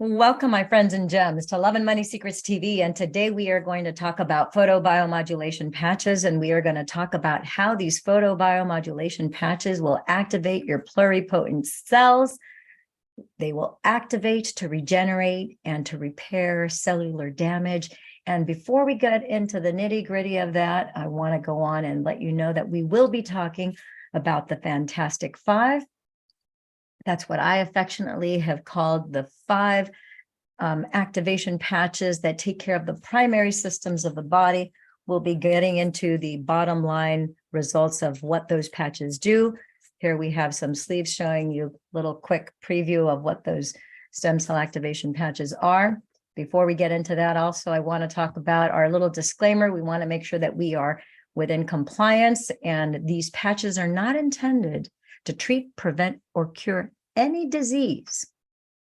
Welcome, my friends and gems, to Love and Money Secrets TV. And today we are going to talk about photobiomodulation patches, and we are going to talk about how these photobiomodulation patches will activate your pluripotent cells. They will activate to regenerate and to repair cellular damage. And before we get into the nitty-gritty of that, I want to go on and let you know that we will be talking about the Fantastic Five. That's what I affectionately have called the five activation patches that take care of the primary systems of the body. We'll be getting into the bottom line results of what those patches do. Here we have some sleeves showing you a little quick preview of what those stem cell activation patches are. Before we get into that, also, I want to talk about our little disclaimer. We want to make sure that we are within compliance, and these patches are not intended to treat, prevent, or cure any disease.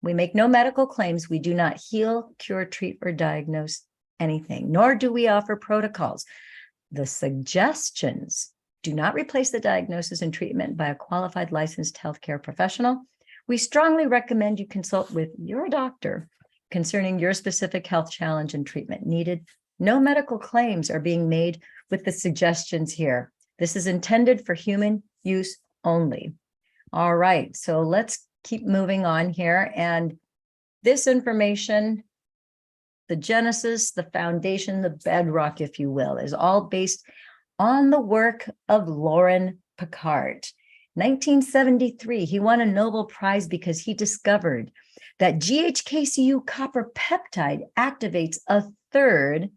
We make no medical claims. We do not heal, cure, treat, or diagnose anything, nor do we offer protocols. The suggestions do not replace the diagnosis and treatment by a qualified licensed healthcare professional. We strongly recommend you consult with your doctor concerning your specific health challenge and treatment needed. No medical claims are being made with the suggestions here. This is intended for human use only. All right, so let's keep moving on here. And this information, the genesis, the foundation, the bedrock, if you will, is all based on the work of Loren Picard. 1973, he won a Nobel Prize because he discovered that GHKCU copper peptide activates a third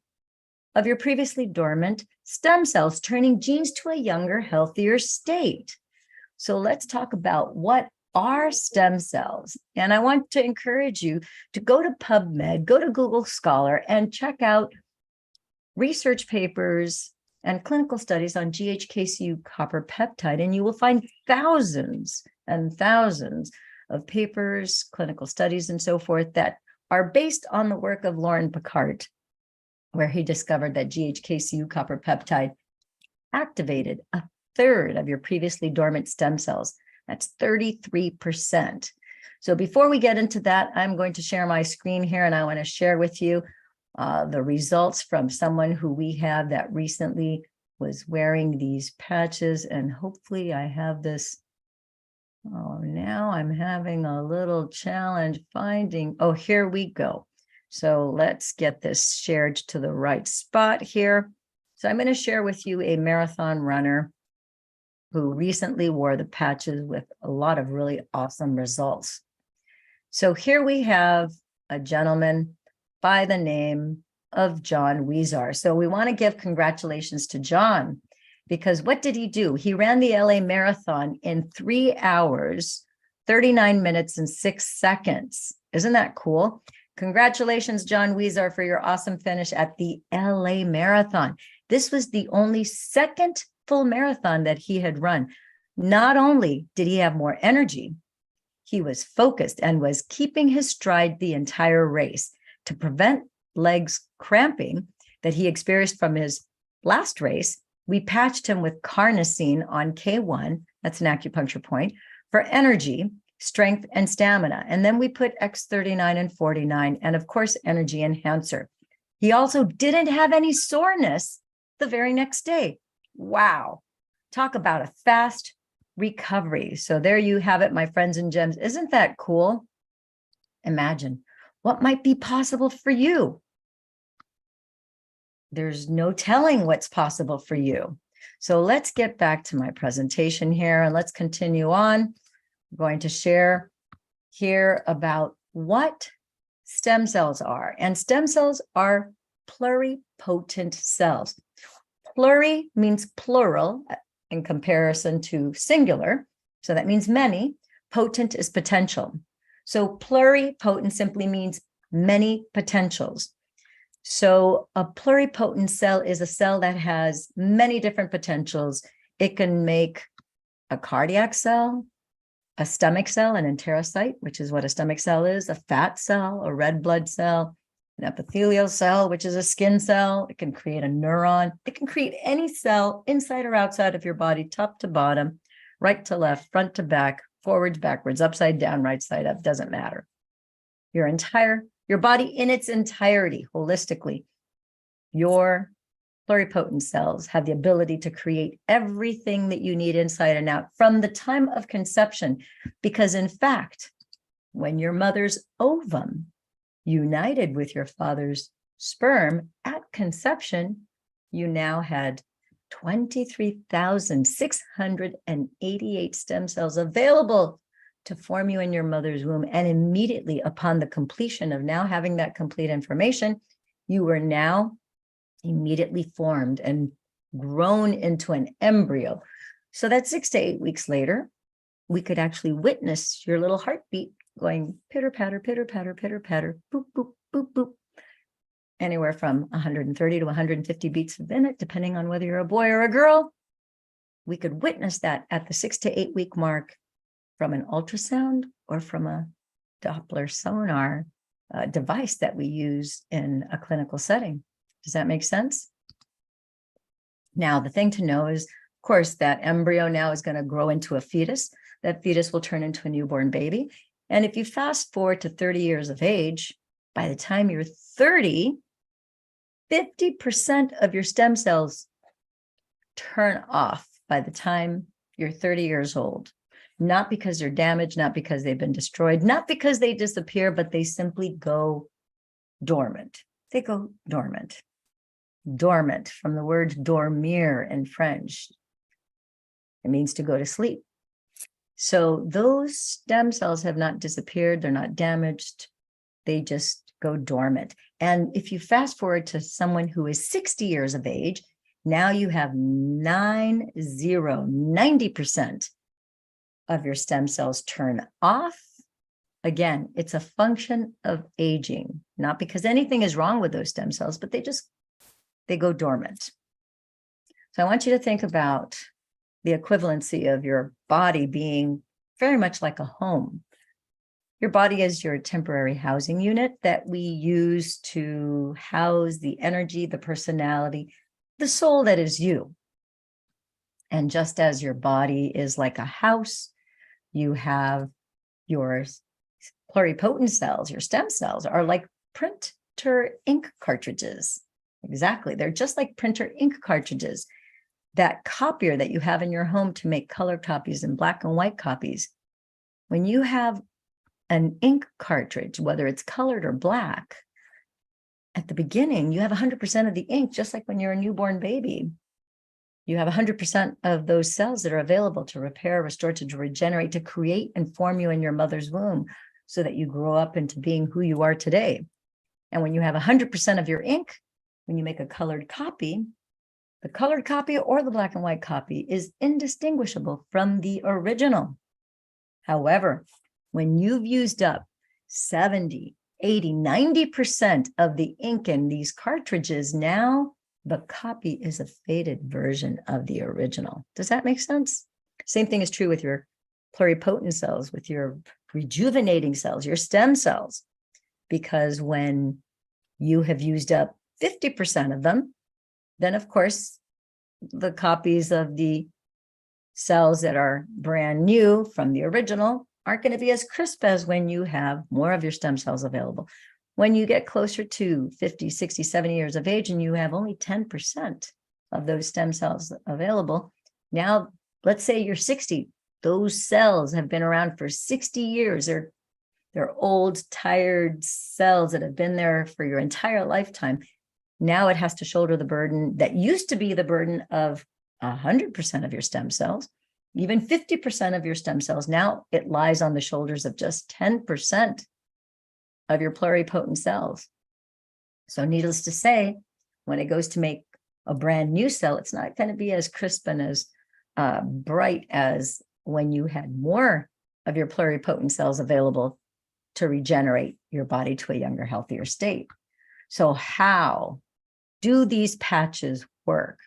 of your previously dormant stem cells, turning genes to a younger, healthier state. So let's talk about what are stem cells. And I want to encourage you to go to PubMed, go to Google Scholar, and check out research papers and clinical studies on GHKCU copper peptide. And you will find thousands and thousands of papers, clinical studies, and so forth that are based on the work of Loren Picard, where he discovered that GHKCU copper peptide activated a third of your previously dormant stem cells. That's 33%. So before we get into that, I'm going to share my screen here, and I want to share with you the results from someone who we have that recently was wearing these patches. And hopefully I have this. Oh, now I'm having a little challenge finding. Oh, here we go. So let's get this shared to the right spot here. So I'm going to share with you a marathon runner who recently wore the patches with a lot of really awesome results. So here we have a gentleman by the name of John Weezar. So we want to give congratulations to John, because what did he do? He ran the LA Marathon in 3 hours, 39 minutes, and 6 seconds. Isn't that cool? Congratulations, John Weezar, for your awesome finish at the LA Marathon. This was the only second full marathon that he had run. Not only did he have more energy, he was focused and was keeping his stride the entire race. To prevent legs cramping that he experienced from his last race, we patched him with carnosine on K1, that's an acupuncture point, for energy, strength, and stamina. And then we put X39 and 49, and of course, energy enhancer. He also didn't have any soreness the very next day. Wow. Talk about a fast recovery. So there you have it, my friends and gems. Isn't that cool? Imagine what might be possible for you. There's no telling what's possible for you. So let's get back to my presentation here and let's continue on. I'm going to share here about what stem cells are. And stem cells are pluripotent cells. Pluri means plural in comparison to singular. So that means many. Potent is potential. So pluripotent simply means many potentials. So a pluripotent cell is a cell that has many different potentials. It can make a cardiac cell, a stomach cell, an enterocyte, which is what a stomach cell is, a fat cell, a red blood cell, an epithelial cell, which is a skin cell. It can create a neuron. It can create any cell inside or outside of your body, top to bottom, right to left, front to back, forwards, backwards, upside down, right side up, doesn't matter. your body in its entirety, holistically. Your pluripotent cells have the ability to create everything that you need inside and out from the time of conception. Because in fact, when your mother's ovum united with your father's sperm at conception, you now had 23,688 stem cells available to form you in your mother's womb. And immediately upon the completion of now having that complete information, you were now immediately formed and grown into an embryo. So that 6 to 8 weeks later, we could actually witness your little heartbeat going pitter patter, pitter patter, pitter patter, boop, boop, boop, boop, anywhere from 130 to 150 beats a minute, depending on whether you're a boy or a girl. We could witness that at the 6 to 8 week mark from an ultrasound or from a Doppler sonar device that we use in a clinical setting. Does that make sense? Now, the thing to know is, of course, that embryo now is going to grow into a fetus. That fetus will turn into a newborn baby. And if you fast forward to 30 years of age, by the time you're 30, 50% of your stem cells turn off by the time you're 30 years old. Not because they're damaged, not because they've been destroyed, not because they disappear, but they simply go dormant. They go dormant. Dormant, from the word dormir in French. It means to go to sleep. So those stem cells have not disappeared. They're not damaged. They just go dormant. And if you fast forward to someone who is 60 years of age, now you have 90% of your stem cells turn off. Again, it's a function of aging, not because anything is wrong with those stem cells, but they go dormant. So I want you to think about the equivalency of your body being very much like a home. Your body is your temporary housing unit that we use to house the energy, the personality, the soul that is you. And just as your body is like a house, you have your pluripotent cells, your stem cells are like printer ink cartridges. Exactly. They're just like printer ink cartridges. That copier that you have in your home to make color copies and black and white copies. When you have an ink cartridge, whether it's colored or black, at the beginning, you have 100% of the ink, just like when you're a newborn baby. You have 100% of those cells that are available to repair, restore, to regenerate, to create and form you in your mother's womb so that you grow up into being who you are today. And when you have 100% of your ink, when you make a colored copy, the colored copy or the black and white copy is indistinguishable from the original. However, when you've used up 70, 80, 90% of the ink in these cartridges, now the copy is a faded version of the original. Does that make sense? Same thing is true with your pluripotent cells, with your rejuvenating cells, your stem cells, because when you have used up 50% of them, then of course, the copies of the cells that are brand new from the original aren't going to be as crisp as when you have more of your stem cells available. When you get closer to 50, 60, 70 years of age and you have only 10% of those stem cells available, now let's say you're 60, those cells have been around for 60 years. They're old, tired cells that have been there for your entire lifetime. Now it has to shoulder the burden that used to be the burden of 100% of your stem cells, even 50% of your stem cells. Now it lies on the shoulders of just 10% of your pluripotent cells. So needless to say, when it goes to make a brand new cell, it's not going to be as crisp and as bright as when you had more of your pluripotent cells available to regenerate your body to a younger, healthier state. So how do these patches work?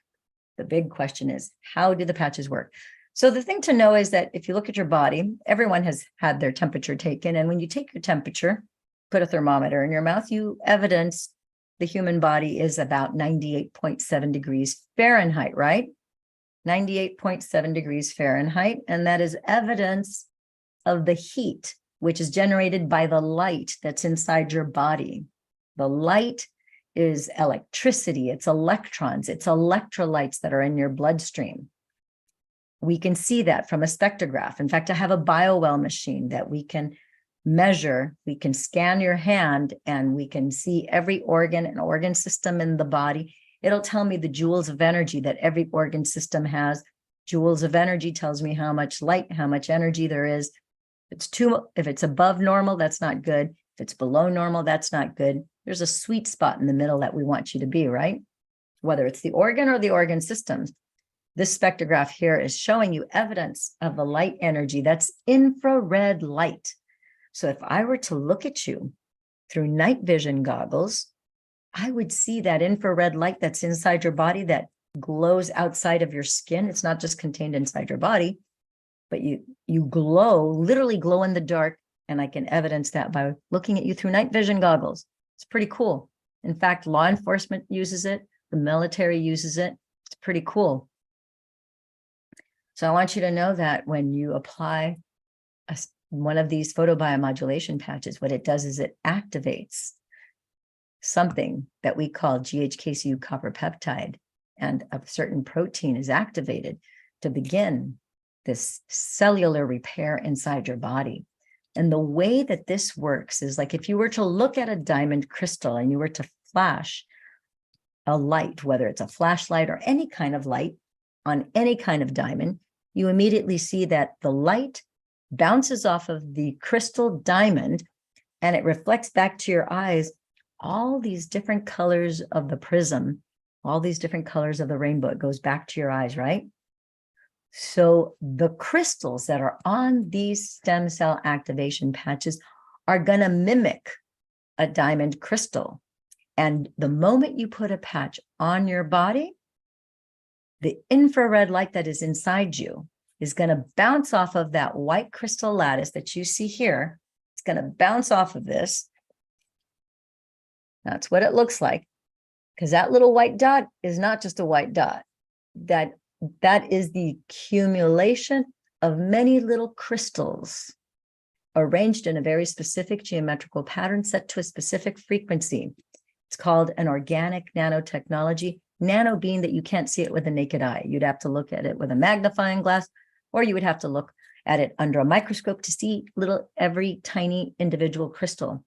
The big question is, how do the patches work? So the thing to know is that if you look at your body, everyone has had their temperature taken. And when you take your temperature, put a thermometer in your mouth, you evidence the human body is about 98.7 degrees Fahrenheit, right? 98.7 degrees Fahrenheit. And that is evidence of the heat which is generated by the light that's inside your body. The light is electricity, it's electrons, it's electrolytes that are in your bloodstream. We can see that from a spectrograph. In fact, I have a BioWell machine that we can measure. We can scan your hand and we can see every organ and organ system in the body. It'll tell me the joules of energy that every organ system has. Joules of energy tells me how much light, how much energy there is. If it's above normal, that's not good. If it's below normal, that's not good. There's a sweet spot in the middle that we want you to be, right? Whether it's the organ or the organ systems. This spectrograph here is showing you evidence of the light energy. That's infrared light. So if I were to look at you through night vision goggles, I would see that infrared light that's inside your body that glows outside of your skin. It's not just contained inside your body, but you glow, literally glow in the dark. And I can evidence that by looking at you through night vision goggles. It's pretty cool. In fact, law enforcement uses it. The military uses it. It's pretty cool. So I want you to know that when you apply one of these photobiomodulation patches, what it does is it activates something that we call GHKCU copper peptide, and a certain protein is activated to begin this cellular repair inside your body. And the way that this works is like if you were to look at a diamond crystal and you were to flash a light, whether it's a flashlight or any kind of light on any kind of diamond, you immediately see that the light bounces off of the crystal diamond and it reflects back to your eyes all these different colors of the prism, all these different colors of the rainbow. It goes back to your eyes, right? So the crystals that are on these stem cell activation patches are going to mimic a diamond crystal. And the moment you put a patch on your body, the infrared light that is inside you is going to bounce off of that white crystal lattice that you see here. It's going to bounce off of this. That's what it looks like, because that little white dot is not just a white dot. That is the accumulation of many little crystals arranged in a very specific geometrical pattern set to a specific frequency. It's called an organic nanotechnology. Nano being that you can't see it with the naked eye. You'd have to look at it with a magnifying glass, or you would have to look at it under a microscope to see every tiny individual crystal.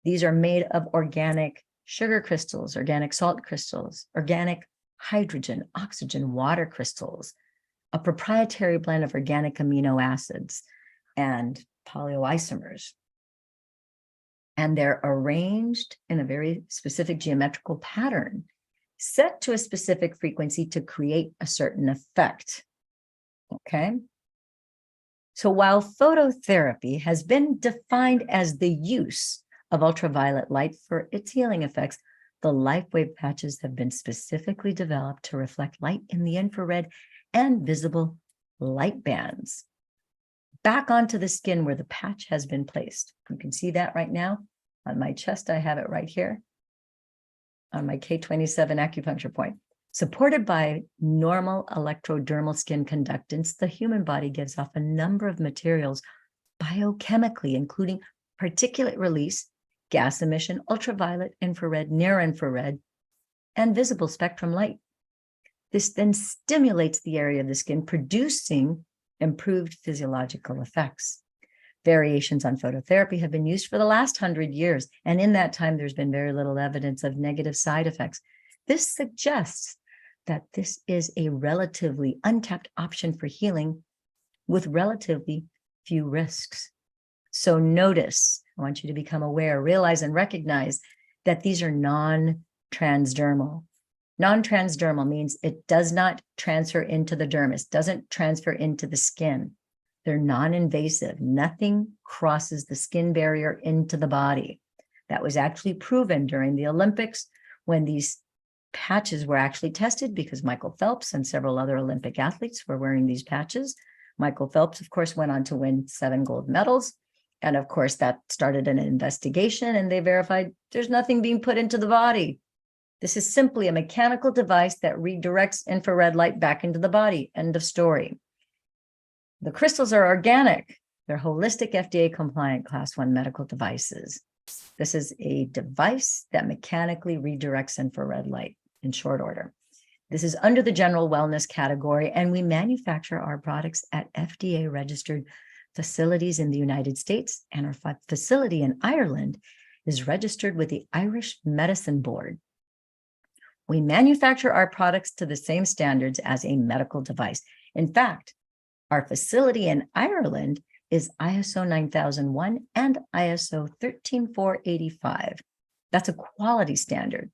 These are made of organic sugar crystals, organic salt crystals, organic hydrogen, oxygen, water crystals, a proprietary blend of organic amino acids and polyoisomers. And they're arranged in a very specific geometrical pattern, set to a specific frequency to create a certain effect. Okay. So while phototherapy has been defined as the use of ultraviolet light for its healing effects, the LifeWave patches have been specifically developed to reflect light in the infrared and visible light bands back onto the skin where the patch has been placed. You can see that right now on my chest. I have it right here on my K27 acupuncture point. Supported by normal electrodermal skin conductance, the human body gives off a number of materials biochemically, including particulate release, gas emission, ultraviolet, infrared, near-infrared, and visible spectrum light. This then stimulates the area of the skin, producing improved physiological effects. Variations on phototherapy have been used for the last 100 years, and in that time, there's been very little evidence of negative side effects. This suggests that this is a relatively untapped option for healing with relatively few risks. So notice, I want you to become aware, realize, and recognize that these are non-transdermal. Non-transdermal means it does not transfer into the dermis, doesn't transfer into the skin. They're non-invasive. Nothing crosses the skin barrier into the body. That was actually proven during the Olympics when these patches were actually tested, because Michael Phelps and several other Olympic athletes were wearing these patches. Michael Phelps, of course, went on to win 7 gold medals. And of course, that started an investigation, and they verified there's nothing being put into the body. This is simply a mechanical device that redirects infrared light back into the body. End of story. The crystals are organic. They're holistic FDA compliant class 1 medical devices. This is a device that mechanically redirects infrared light in short order. This is under the general wellness category, and we manufacture our products at FDA registered facilities in the United States, and our facility in Ireland is registered with the Irish Medicine Board. We manufacture our products to the same standards as a medical device. In fact, our facility in Ireland is ISO 9001 and ISO 13485. That's a quality standard.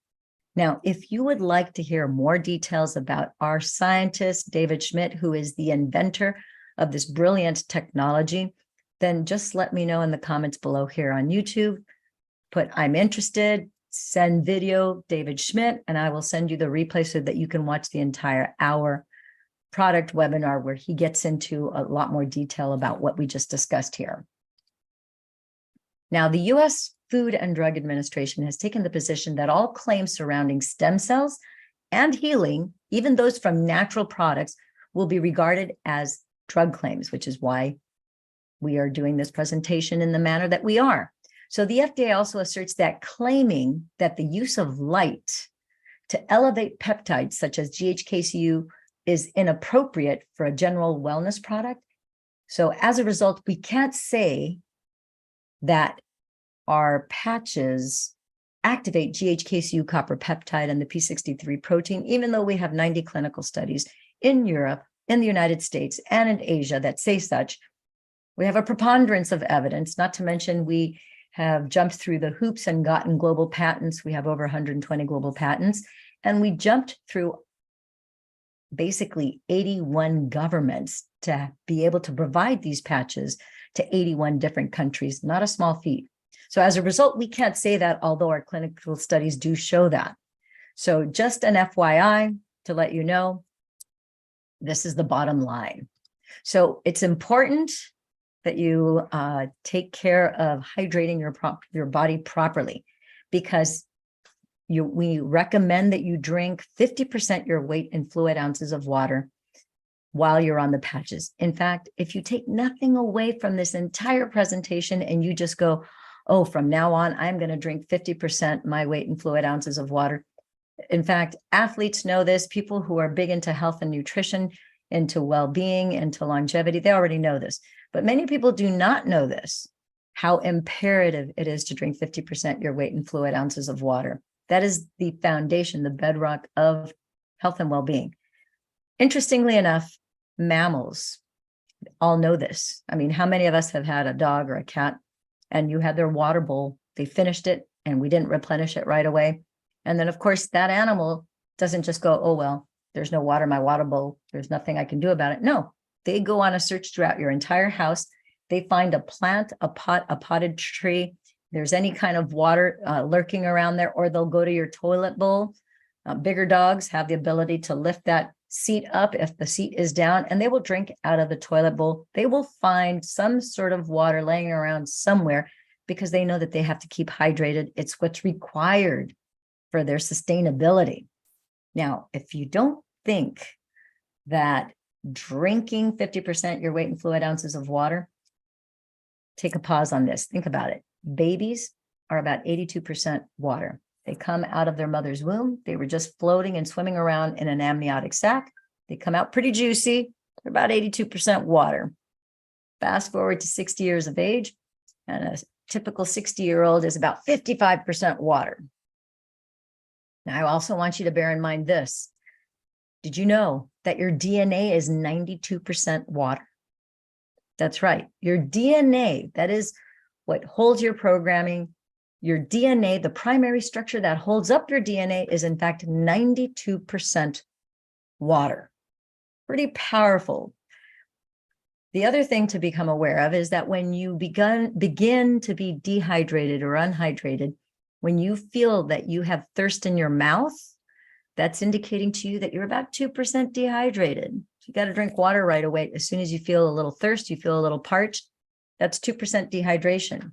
Now, if you would like to hear more details about our scientist, David Schmidt, who is the inventor of this brilliant technology, then just let me know in the comments below here on YouTube. Put "I'm interested," send video David Schmidt, and I will send you the replay so that you can watch the entire hour product webinar where he gets into a lot more detail about what we just discussed here. Now, the U.S. Food and Drug Administration has taken the position that all claims surrounding stem cells and healing, even those from natural products, will be regarded as drug claims, which is why we are doing this presentation in the manner that we are. So the FDA also asserts that claiming that the use of light to elevate peptides such as GHKCU is inappropriate for a general wellness product. So as a result, we can't say that our patches activate GHKCU copper peptide and the P63 protein, even though we have 90 clinical studies in Europe, in the United States, and in Asia that say such. We have a preponderance of evidence, not to mention we have jumped through the hoops and gotten global patents. We have over 120 global patents, and we jumped through basically 81 governments to be able to provide these patches to 81 different countries, not a small feat. So as a result, we can't say that, although our clinical studies do show that. So just an FYI to let you know, this is the bottom line. So it's important that you take care of hydrating your body properly, because we recommend that you drink 50% your weight in fluid ounces of water while you're on the patches. In fact, if you take nothing away from this entire presentation and you just go, oh, from now on, I'm going to drink 50% my weight in fluid ounces of water. In fact, athletes know this. People who are big into health and nutrition, into well-being, into longevity, they already know this. But many people do not know this, how imperative it is to drink 50% your weight in fluid ounces of water. That is the foundation, the bedrock of health and well-being. Interestingly enough, mammals all know this. I mean, how many of us have had a dog or a cat and you had their water bowl, they finished it and we didn't replenish it right away? And then, of course, that animal doesn't just go, oh, well, there's no water in my water bowl, there's nothing I can do about it. No, they go on a search throughout your entire house. They find a plant, a pot, a potted tree. There's any kind of water lurking around there, or they'll go to your toilet bowl. Bigger dogs have the ability to lift that seat up if the seat is down, and they will drink out of the toilet bowl. They will find some sort of water laying around somewhere because they know that they have to keep hydrated. It's what's required for their sustainability. Now, if you don't think that drinking 50% your weight in fluid ounces of water, take a pause on this. Think about it. Babies are about 82% water. They come out of their mother's womb. They were just floating and swimming around in an amniotic sac. They come out pretty juicy. They're about 82% water. Fast forward to 60 years of age, and a typical 60-year-old is about 55% water. Now, I also want you to bear in mind this. Did you know that your DNA is 92% water? That's right. Your DNA, that is what holds your programming. Your DNA, the primary structure that holds up your DNA, is in fact 92% water. Pretty powerful. The other thing to become aware of is that when you begin to be dehydrated or unhydrated, when you feel that you have thirst in your mouth, that's indicating to you that you're about 2% dehydrated. You got to drink water right away. As soon as you feel a little thirst, you feel a little parched, that's 2% dehydration.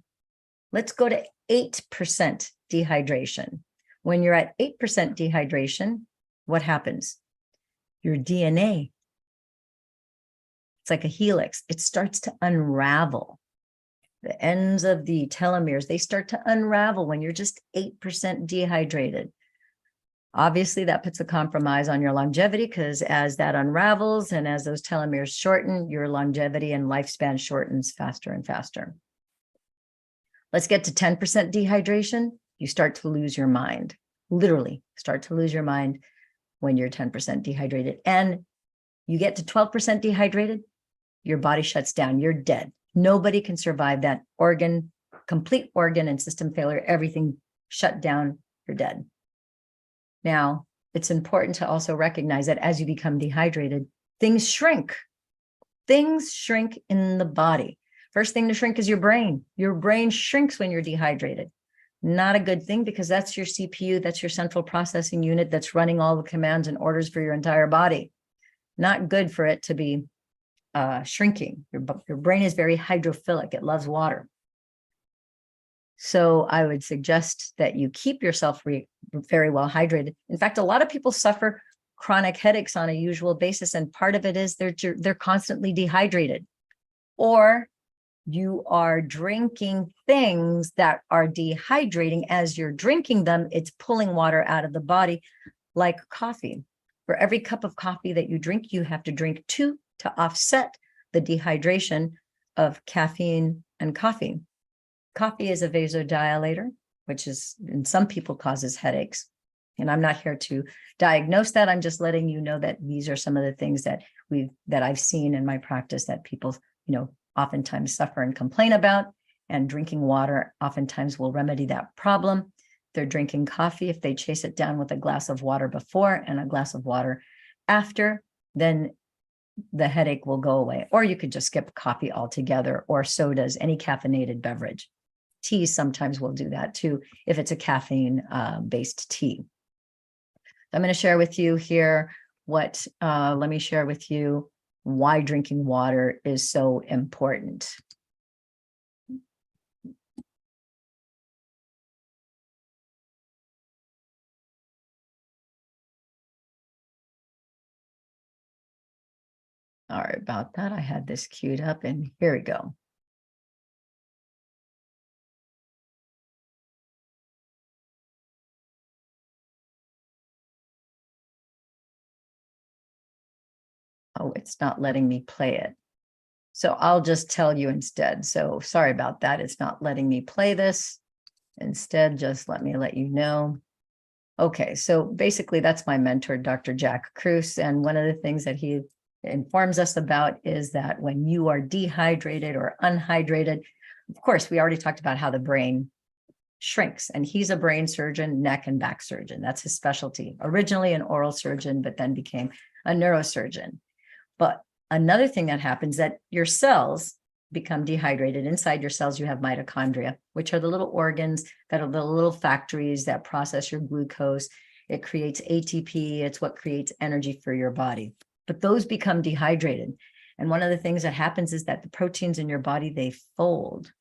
Let's go to 8% dehydration. When you're at 8% dehydration, what happens? Your DNA It's like a helix. It starts to unravel. The ends of the telomeres, they start to unravel when you're just 8% dehydrated. Obviously, that puts a compromise on your longevity, because as that unravels and as those telomeres shorten, your longevity and lifespan shortens faster and faster. Let's get to 10% dehydration. You start to lose your mind, literally start to lose your mind when you're 10% dehydrated. And you get to 12% dehydrated, your body shuts down, you're dead. Nobody can survive that organ, complete organ and system failure, everything shut down, you're dead. Now, it's important to also recognize that as you become dehydrated, things shrink. Things shrink in the body. First thing to shrink is your brain. Your brain shrinks when you're dehydrated. Not a good thing, because that's your CPU, that's your central processing unit that's running all the commands and orders for your entire body. Not good for it to be shrinking. Your brain is very hydrophilic. It loves water. So I would suggest that you keep yourself very well hydrated. In fact, a lot of people suffer chronic headaches on a usual basis, and part of it is they're constantly dehydrated, or you are drinking things that are dehydrating. As you're drinking them, it's pulling water out of the body, like coffee. For every cup of coffee that you drink, you have to drink 2 to offset the dehydration of caffeine and coffee. Coffee is a vasodilator, which is in some people causes headaches. And I'm not here to diagnose that. I'm just letting you know that these are some of the things that I've seen in my practice that people, oftentimes suffer and complain about. And drinking water oftentimes will remedy that problem. They're drinking coffee. If they chase it down with a glass of water before and a glass of water after, then the headache will go away. Or you could just skip coffee altogether, or sodas, any caffeinated beverage. Teas sometimes will do that too, if it's a caffeine based tea. I'm going to share with you here let me share with you why drinking water is so important. All right, about that, I had this queued up, and here we go. Oh, it's not letting me play it. So I'll just tell you instead. So sorry about that. It's not letting me play this. Instead, just let you know. Okay, so basically that's my mentor, Dr. Jack Kruse. And one of the things that he informs us about is that when you are dehydrated or unhydrated, of course, we already talked about how the brain shrinks, and he's a brain surgeon, neck and back surgeon. That's his specialty. Originally an oral surgeon, but then became a neurosurgeon. But another thing that happens is that your cells become dehydrated. Inside your cells, you have mitochondria, which are the little organs that are the little factories that process your glucose. It creates ATP. It's what creates energy for your body. But those become dehydrated. And one of the things that happens is that the proteins in your body, they fold.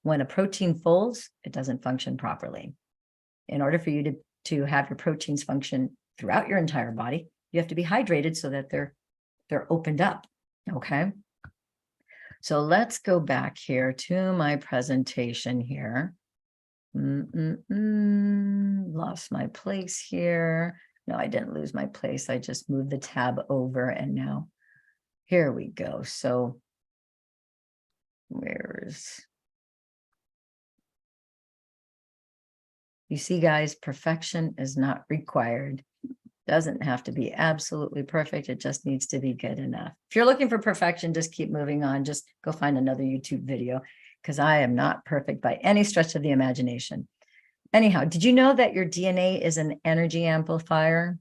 When a protein folds, it doesn't function properly. In order for you to have your proteins function throughout your entire body, you have to be hydrated so that they're opened up, okay? So let's go back here to my presentation here. Lost my place here. No, I didn't lose my place. I just moved the tab over, and now here we go. So you see, guys, perfection is not required. Doesn't have to be absolutely perfect. It just needs to be good enough. If you're looking for perfection, just keep moving on. Just go find another YouTube video, because I am not perfect by any stretch of the imagination. Anyhow, did you know that your DNA is an energy amplifier?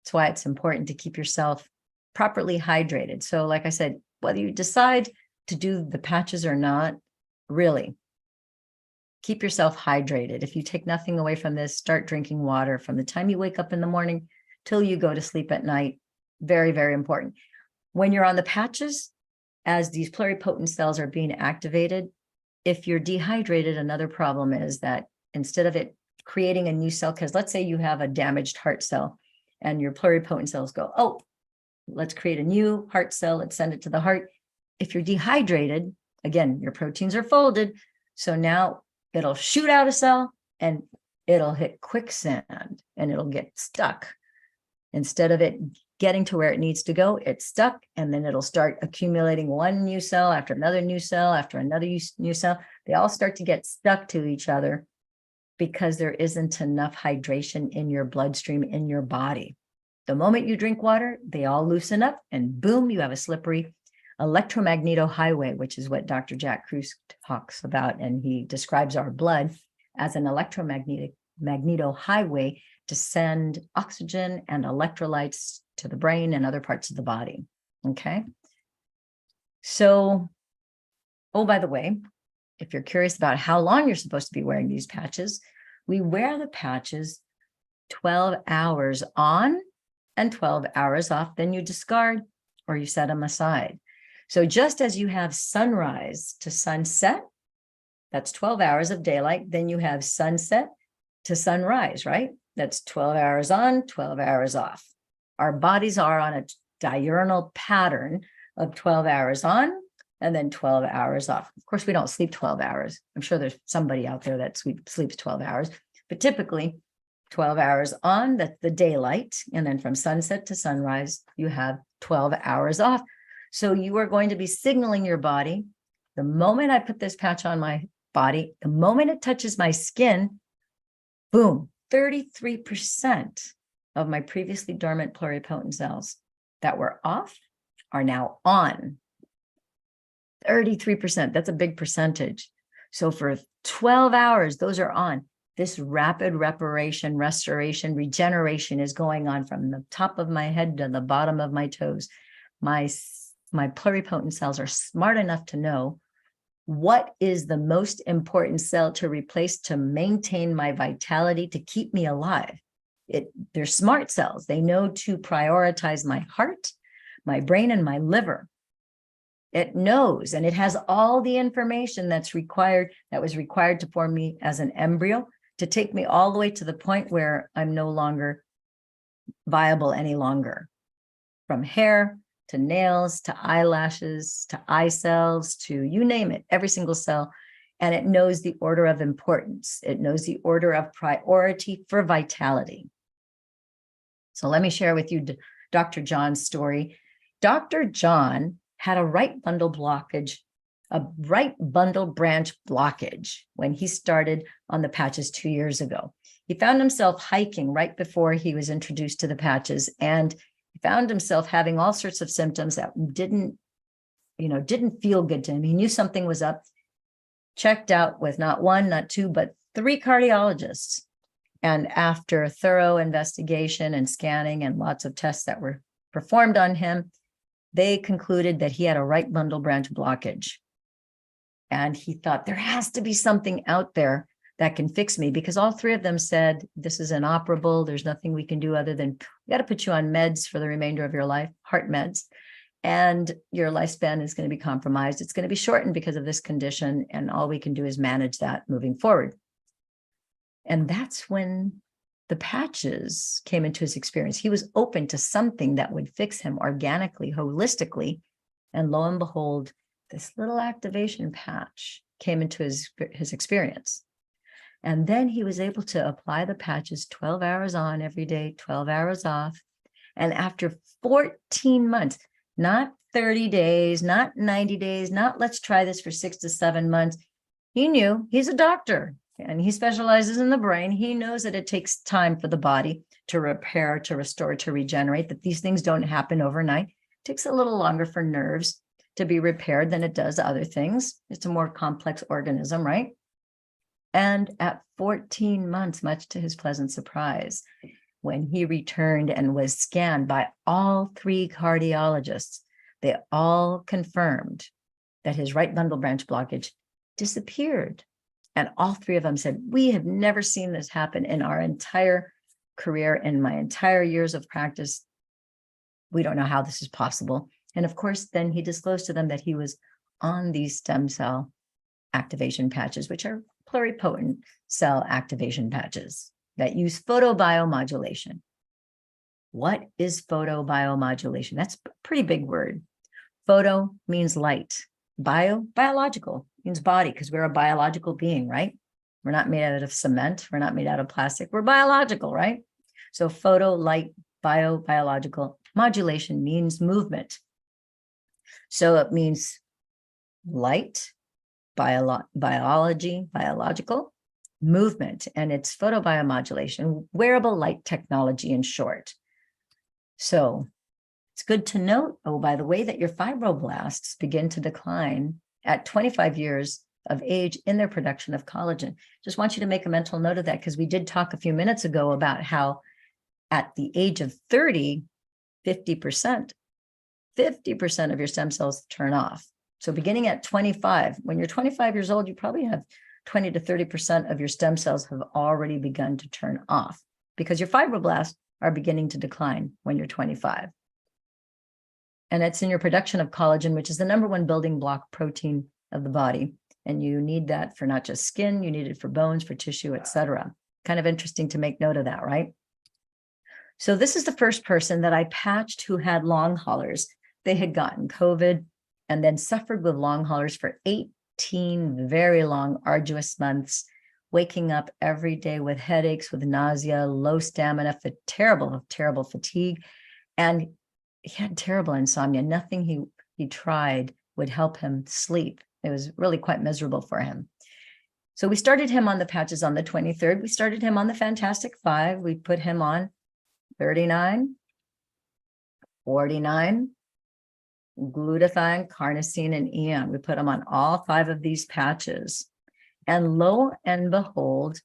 That's why it's important to keep yourself properly hydrated. So like I said, whether you decide to do the patches or not, really keep yourself hydrated. If you take nothing away from this, start drinking water from the time you wake up in the morning till you go to sleep at night. Very, very important. When you're on the patches, as these pluripotent cells are being activated, if you're dehydrated, another problem is that instead of it creating a new cell, because let's say you have a damaged heart cell and your pluripotent cells go, oh, let's create a new heart cell, let's send it to the heart. if you're dehydrated, again, your proteins are folded. So now it'll shoot out a cell and it'll hit quicksand and it'll get stuck. Instead of it getting to where it needs to go, it's stuck, and then it'll start accumulating one new cell after another new cell after another new cell. They all start to get stuck to each other because there isn't enough hydration in your bloodstream, in your body. The moment you drink water, they all loosen up and boom, you have a slippery electromagnetohighway, which is what Dr. Jack Kruse talks about. And he describes our blood as an electromagnetohighway to send oxygen and electrolytes to the brain and other parts of the body. Okay. So, oh, by the way, if you're curious about how long you're supposed to be wearing these patches, we wear the patches 12 hours on and 12 hours off. Then you discard or you set them aside. So just as you have sunrise to sunset, that's 12 hours of daylight. Then you have sunset to sunrise, right? That's 12 hours on, 12 hours off. Our bodies are on a diurnal pattern of 12 hours on and then 12 hours off. Of course, we don't sleep 12 hours. I'm sure there's somebody out there that sleeps 12 hours, but typically 12 hours on, that's the daylight. And then from sunset to sunrise, you have 12 hours off. So you are going to be signaling your body. The moment I put this patch on my body, the moment it touches my skin, boom, 33% of my previously dormant pluripotent cells that were off are now on. 33%, that's a big percentage. So for 12 hours, those are on. This rapid reparation, restoration, regeneration is going on from the top of my head to the bottom of my toes. My pluripotent cells are smart enough to know what is the most important cell to replace to maintain my vitality, to keep me alive. They're smart cells. They know to prioritize my heart, my brain, and my liver. It knows, and it has all the information that was required to form me as an embryo, to take me all the way to the point where I'm no longer viable any longer. From hair to nails, to eyelashes, to eye cells, to you name it, every single cell. And it knows the order of importance. It knows the order of priority for vitality. So let me share with you Dr. John's story. Dr. John had a right bundle blockage, a right bundle branch blockage when he started on the patches 2 years ago. He found himself hiking right before he was introduced to the patches, and he found himself having all sorts of symptoms that didn't feel good to him. He knew something was up, checked out with not one, not two, but 3 cardiologists. And after thorough investigation and scanning and lots of tests that were performed on him, they concluded that he had a right bundle branch blockage. And he thought, there has to be something out there that can fix me, because all 3 of them said, this is inoperable. There's nothing we can do other than we got to put you on meds for the remainder of your life, heart meds, and your lifespan is going to be compromised. It's going to be shortened because of this condition. And all we can do is manage that moving forward. And that's when the patches came into his experience. He was open to something that would fix him organically, holistically. And lo and behold, this little activation patch came into his experience. And then he was able to apply the patches 12 hours on every day, 12 hours off. And after 14 months, not 30 days, not 90 days, not let's try this for 6 to 7 months. He knew, he's a doctor and he specializes in the brain. He knows that it takes time for the body to repair, to restore, to regenerate, that these things don't happen overnight. It takes a little longer for nerves to be repaired than it does other things. It's a more complex organism, right? And at 14 months, much to his pleasant surprise, when he returned and was scanned by all 3 cardiologists, they all confirmed that his right bundle branch blockage disappeared. And all 3 of them said, we have never seen this happen in our entire career, in my entire years of practice. We don't know how this is possible. And of course, then he disclosed to them that he was on these stem cell activation patches, which are pluripotent cell activation patches that use photobiomodulation. What is photobiomodulation? That's a pretty big word. Photo means light. Biological means body, because we're a biological being, right? We're not made out of cement. We're not made out of plastic. We're biological, right? So photo, light, biological. Modulation means movement. So it means light, biological, movement, and it's photobiomodulation, wearable light technology in short. So it's good to note, oh, by the way, that your fibroblasts begin to decline at 25 years of age in their production of collagen. Just want you to make a mental note of that, because we did talk a few minutes ago about how at the age of 30, 50% of your stem cells turn off. So beginning at 25, when you're 25 years old, you probably have 20 to 30% of your stem cells have already begun to turn off, because your fibroblasts are beginning to decline when you're 25. And it's in your production of collagen, which is the #1 building block protein of the body. And you need that for not just skin, you need it for bones, for tissue, etc. Kind of interesting to make note of that, right? So this is the first person that I patched who had long haulers. They had gotten COVID and then suffered with long haulers for 18 very long, arduous months, waking up every day with headaches, with nausea, low stamina, terrible fatigue. And he had terrible insomnia. Nothing he tried would help him sleep. It was really quite miserable for him. So we started him on the patches on the 23rd. We started him on the Fantastic 5. We put him on 39, 49, glutathione, carnosine, and eon. We put him on all 5 of these patches. And lo and behold,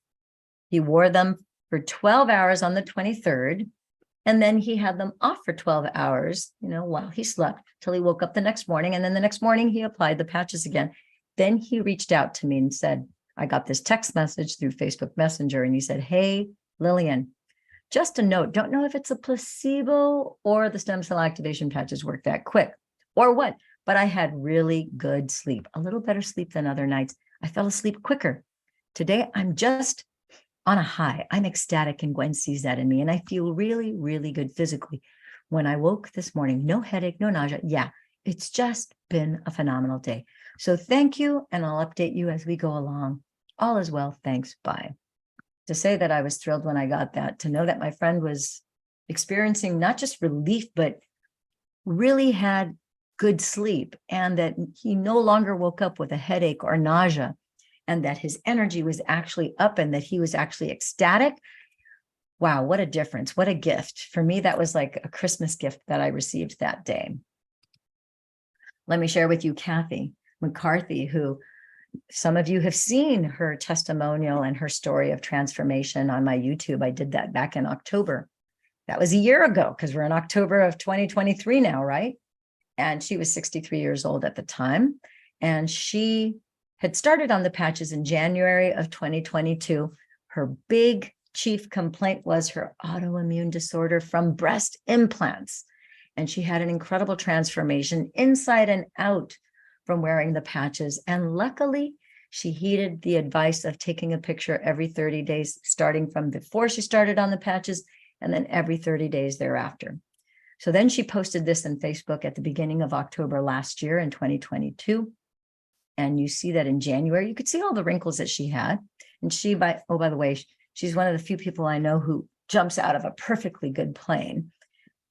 he wore them for 12 hours on the 23rd. And then he had them off for 12 hours, while he slept, till he woke up the next morning. And then the next morning he applied the patches again. Then he reached out to me and said, I got this text message through Facebook Messenger. And he said, hey, Lillian, just a note, don't know if it's a placebo or the stem cell activation patches work that quick or what, but I had really good sleep, a little better sleep than other nights. I fell asleep quicker. Today, I'm just on a high. I'm ecstatic, and Gwen sees that in me. And I feel really, really good physically. When I woke this morning, no headache, no nausea. Yeah, it's just been a phenomenal day. So thank you. And I'll update you as we go along. All is well. Thanks. Bye. To say that I was thrilled when I got that, to know that my friend was experiencing not just relief, but really had good sleep, and that he no longer woke up with a headache or nausea, and that his energy was actually up, and that he was actually ecstatic. Wow, what a difference. What a gift. For me, that was like a Christmas gift that I received that day. Let me share with you Kathy McCarthy, who some of you have seen her testimonial and her story of transformation on my YouTube. I did that back in October. That was a year ago, because we're in October of 2023 now, right? And she was 63 years old at the time. And she had started on the patches in January of 2022. Her big chief complaint was her autoimmune disorder from breast implants. And she had an incredible transformation inside and out from wearing the patches. And luckily, she heeded the advice of taking a picture every 30 days, starting from before she started on the patches, and then every 30 days thereafter. So then she posted this in Facebook at the beginning of October last year in 2022. And you see that in January, you could see all the wrinkles that she had. And she, by the way, she's one of the few people I know who jumps out of a perfectly good plane.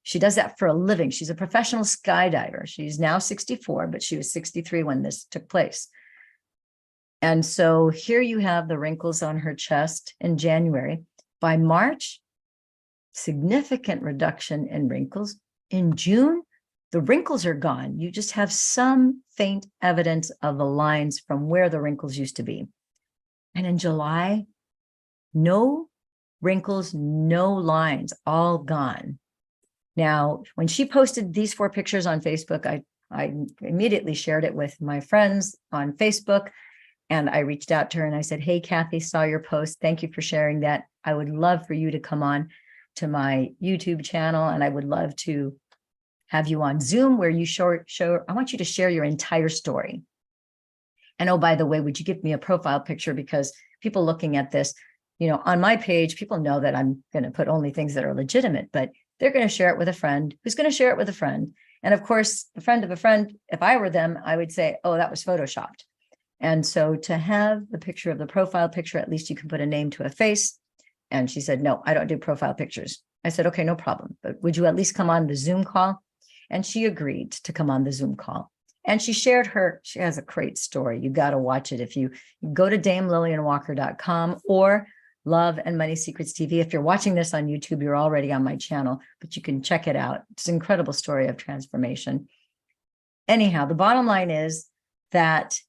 She does that for a living. She's a professional skydiver. She's now 64, but she was 63 when this took place. And so here you have the wrinkles on her chest in January. By March, significant reduction in wrinkles. In June, the wrinkles are gone. You just have some faint evidence of the lines from where the wrinkles used to be. And in July, no wrinkles, no lines, all gone. Now, when she posted these 4 pictures on Facebook, I immediately shared it with my friends on Facebook. And I reached out to her and I said, hey, Kathy, saw your post. Thank you for sharing that. I would love for you to come on to my YouTube channel, and I would love to have you on Zoom where you I want you to share your entire story. And oh, by the way, would you give me a profile picture? Because people looking at this, on my page, people know that I'm going to put only things that are legitimate, but they're going to share it with a friend who's going to share it with a friend. And of course, a friend of a friend, if I were them, I would say, oh, that was photoshopped. And so to have the picture of the profile picture, at least you can put a name to a face. And she said, no, I don't do profile pictures. I said, okay, no problem. But would you at least come on the Zoom call? And she agreed to come on the Zoom call. And she has a great story. You got to watch it. If you go to damelillianwalker.com or Love and Money Secrets TV. If you're watching this on YouTube, you're already on my channel, but you can check it out. It's an incredible story of transformation. Anyhow, the bottom line is that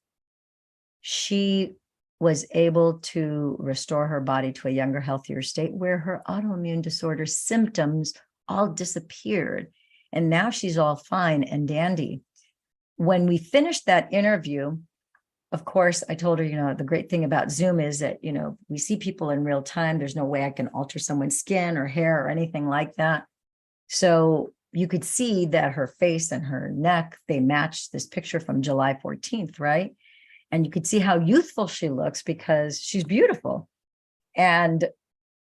she was able to restore her body to a younger, healthier state where her autoimmune disorder symptoms all disappeared. And now she's all fine and dandy. When we finished that interview, of course, I told her, the great thing about Zoom is that, we see people in real time. There's no way I can alter someone's skin or hair or anything like that. So you could see that her face and her neck, they matched this picture from July 14th, right? And you could see how youthful she looks because she's beautiful. And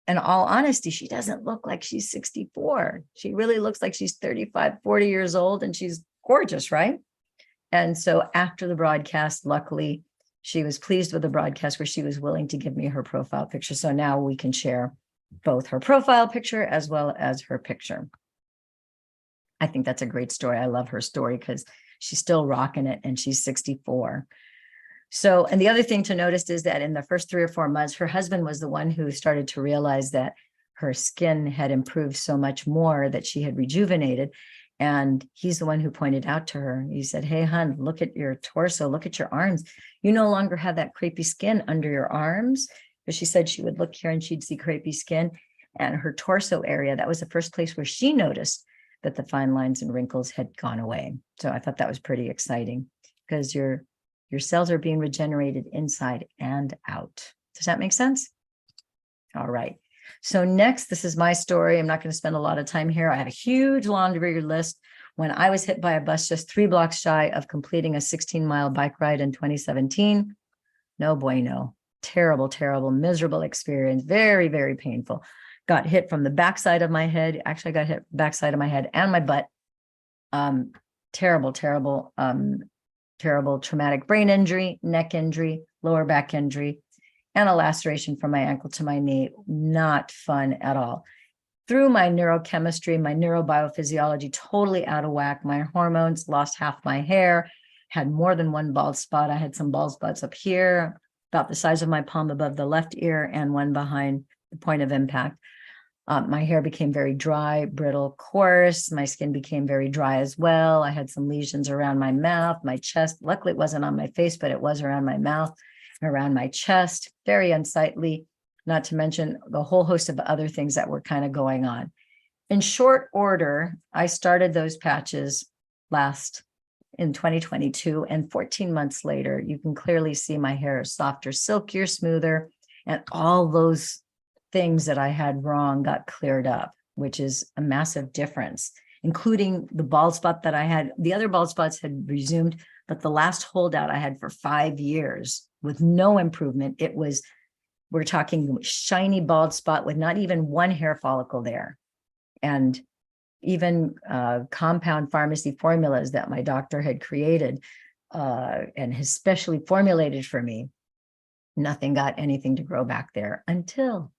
in all honesty, she doesn't look like she's 64. She really looks like she's 35, 40 years old, and she's gorgeous, right? And so after the broadcast, luckily, she was pleased with the broadcast where she was willing to give me her profile picture. So now we can share both her profile picture as well as her picture. I think that's a great story. I love her story because she's still rocking it and she's 64. So, and the other thing to notice is that in the first 3 or 4 months, her husband was the one who started to realize that her skin had improved so much more, that she had rejuvenated. And he's the one who pointed out to her, he said, hey, hon, look at your torso, look at your arms. You no longer have that crepey skin under your arms. But she said she would look here and she'd see crepey skin. And her torso area, that was the first place where she noticed that the fine lines and wrinkles had gone away. So I thought that was pretty exciting because your cells are being regenerated inside and out. Does that make sense? All right. So next, this is my story. I'm not going to spend a lot of time here. I have a huge laundry list. When I was hit by a bus just 3 blocks shy of completing a 16-mile bike ride in 2017, no bueno. Terrible, terrible, miserable experience. Very, very painful. Got hit from the backside of my head. Actually, I got hit backside of my head and my butt. Terrible, terrible, terrible traumatic brain injury, neck injury, lower back injury, and a laceration from my ankle to my knee. Not fun at all. Through my neurochemistry, my neurobiophysiology, totally out of whack. My hormones, lost half my hair, had more than one bald spot. I had some bald spots up here, about the size of my palm above the left ear, and one behind the point of impact. My hair became very dry, brittle, coarse. My skin became very dry as well. I had some lesions around my mouth, my chest. Luckily, it wasn't on my face, but it was around my mouth, around my chest. Very unsightly, not to mention the whole host of other things that were kind of going on. In short order, I started those patches in 2022, and 14 months later, you can clearly see my hair is softer, silkier, smoother, and all those things that I had wrong got cleared up, which is a massive difference, including the bald spot that I had. The other bald spots had resumed, but the last holdout I had for 5 years with no improvement, we're talking shiny bald spot with not even one hair follicle there. And even compound pharmacy formulas that my doctor had created and has specially formulated for me, nothing got anything to grow back there until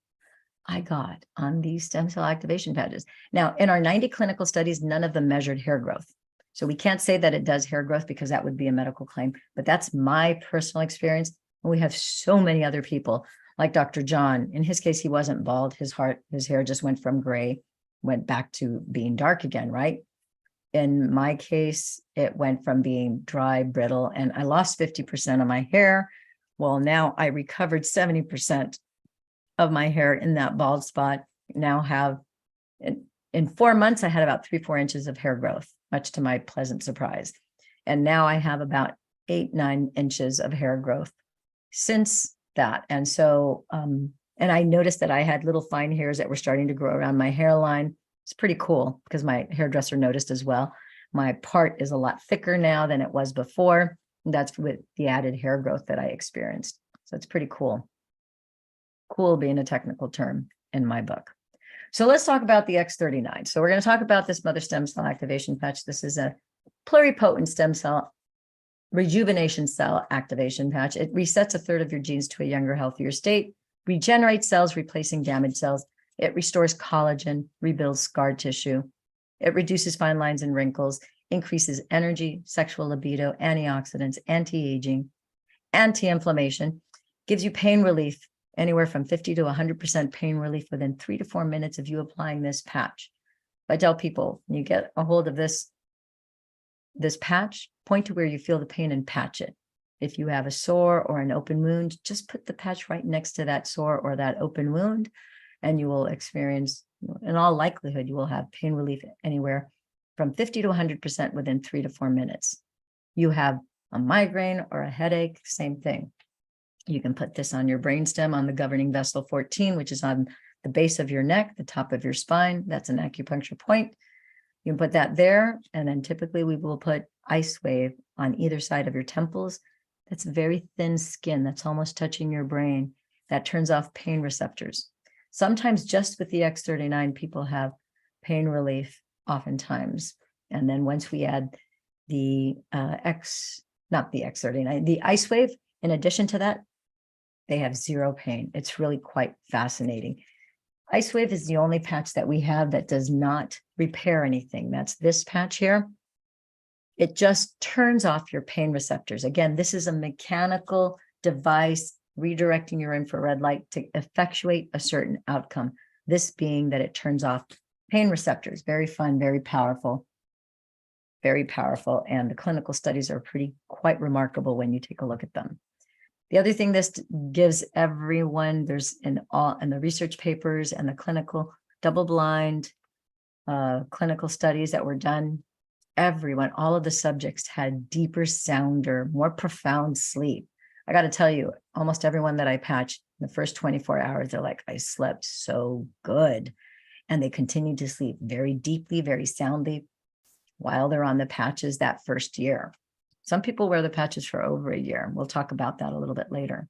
I got on these stem cell activation patches. Now, in our 90 clinical studies, none of them measured hair growth. So we can't say that it does hair growth because that would be a medical claim, but that's my personal experience. And we have so many other people like Dr. John. In his case, he wasn't bald. His hair just went from gray, went back to being dark again, right? In my case, it went from being dry, brittle, and I lost 50% of my hair. Well, now I recovered 70% of my hair in that bald spot. Now have, in 4 months, I had about 3-4 inches of hair growth, much to my pleasant surprise. And now I have about 8-9 inches of hair growth since that. And so, and I noticed that I had little fine hairs that were starting to grow around my hairline. It's pretty cool because my hairdresser noticed as well. My part is a lot thicker now than it was before. And that's with the added hair growth that I experienced. So it's pretty cool. Cool being a technical term in my book. So let's talk about the X39. So we're going to talk about this mother stem cell activation patch. This is a pluripotent stem cell rejuvenation cell activation patch. It resets a third of your genes to a younger, healthier state, regenerates cells, replacing damaged cells. It restores collagen, rebuilds scar tissue. It reduces fine lines and wrinkles, increases energy, sexual libido, antioxidants, anti-aging, anti-inflammation, gives you pain relief, anywhere from 50 to 100% pain relief within 3 to 4 minutes of you applying this patch. I tell people, when you get a hold of this patch, point to where you feel the pain and patch it. If you have a sore or an open wound, just put the patch right next to that sore or that open wound, and you will experience, in all likelihood, you will have pain relief anywhere from 50 to 100% within 3 to 4 minutes. You have a migraine or a headache, same thing. You can put this on your brainstem, on the governing vessel 14, which is on the base of your neck, the top of your spine. That's an acupuncture point. You can put that there, and then typically we will put ice wave on either side of your temples. That's very thin skin that's almost touching your brain. That turns off pain receptors. Sometimes just with the X39, people have pain relief oftentimes. And then once we add the not the X39, the ice wave, in addition to that, they have zero pain. It's really quite fascinating. Ice wave is the only patch that we have that does not repair anything. That's this patch here. It just turns off your pain receptors. Again, this is a mechanical device redirecting your infrared light to effectuate a certain outcome. This being that it turns off pain receptors. Very fun, very powerful, and the clinical studies are quite remarkable when you take a look at them. The other thing this gives everyone, there's in the research papers and the clinical double-blind clinical studies that were done, everyone, all of the subjects had deeper, sounder, more profound sleep. I got to tell you, almost everyone that I patch in the first 24 hours, they're like, I slept so good. And they continue to sleep very deeply, very soundly while they're on the patches that first year. Some people wear the patches for over a year. We'll talk about that a little bit later.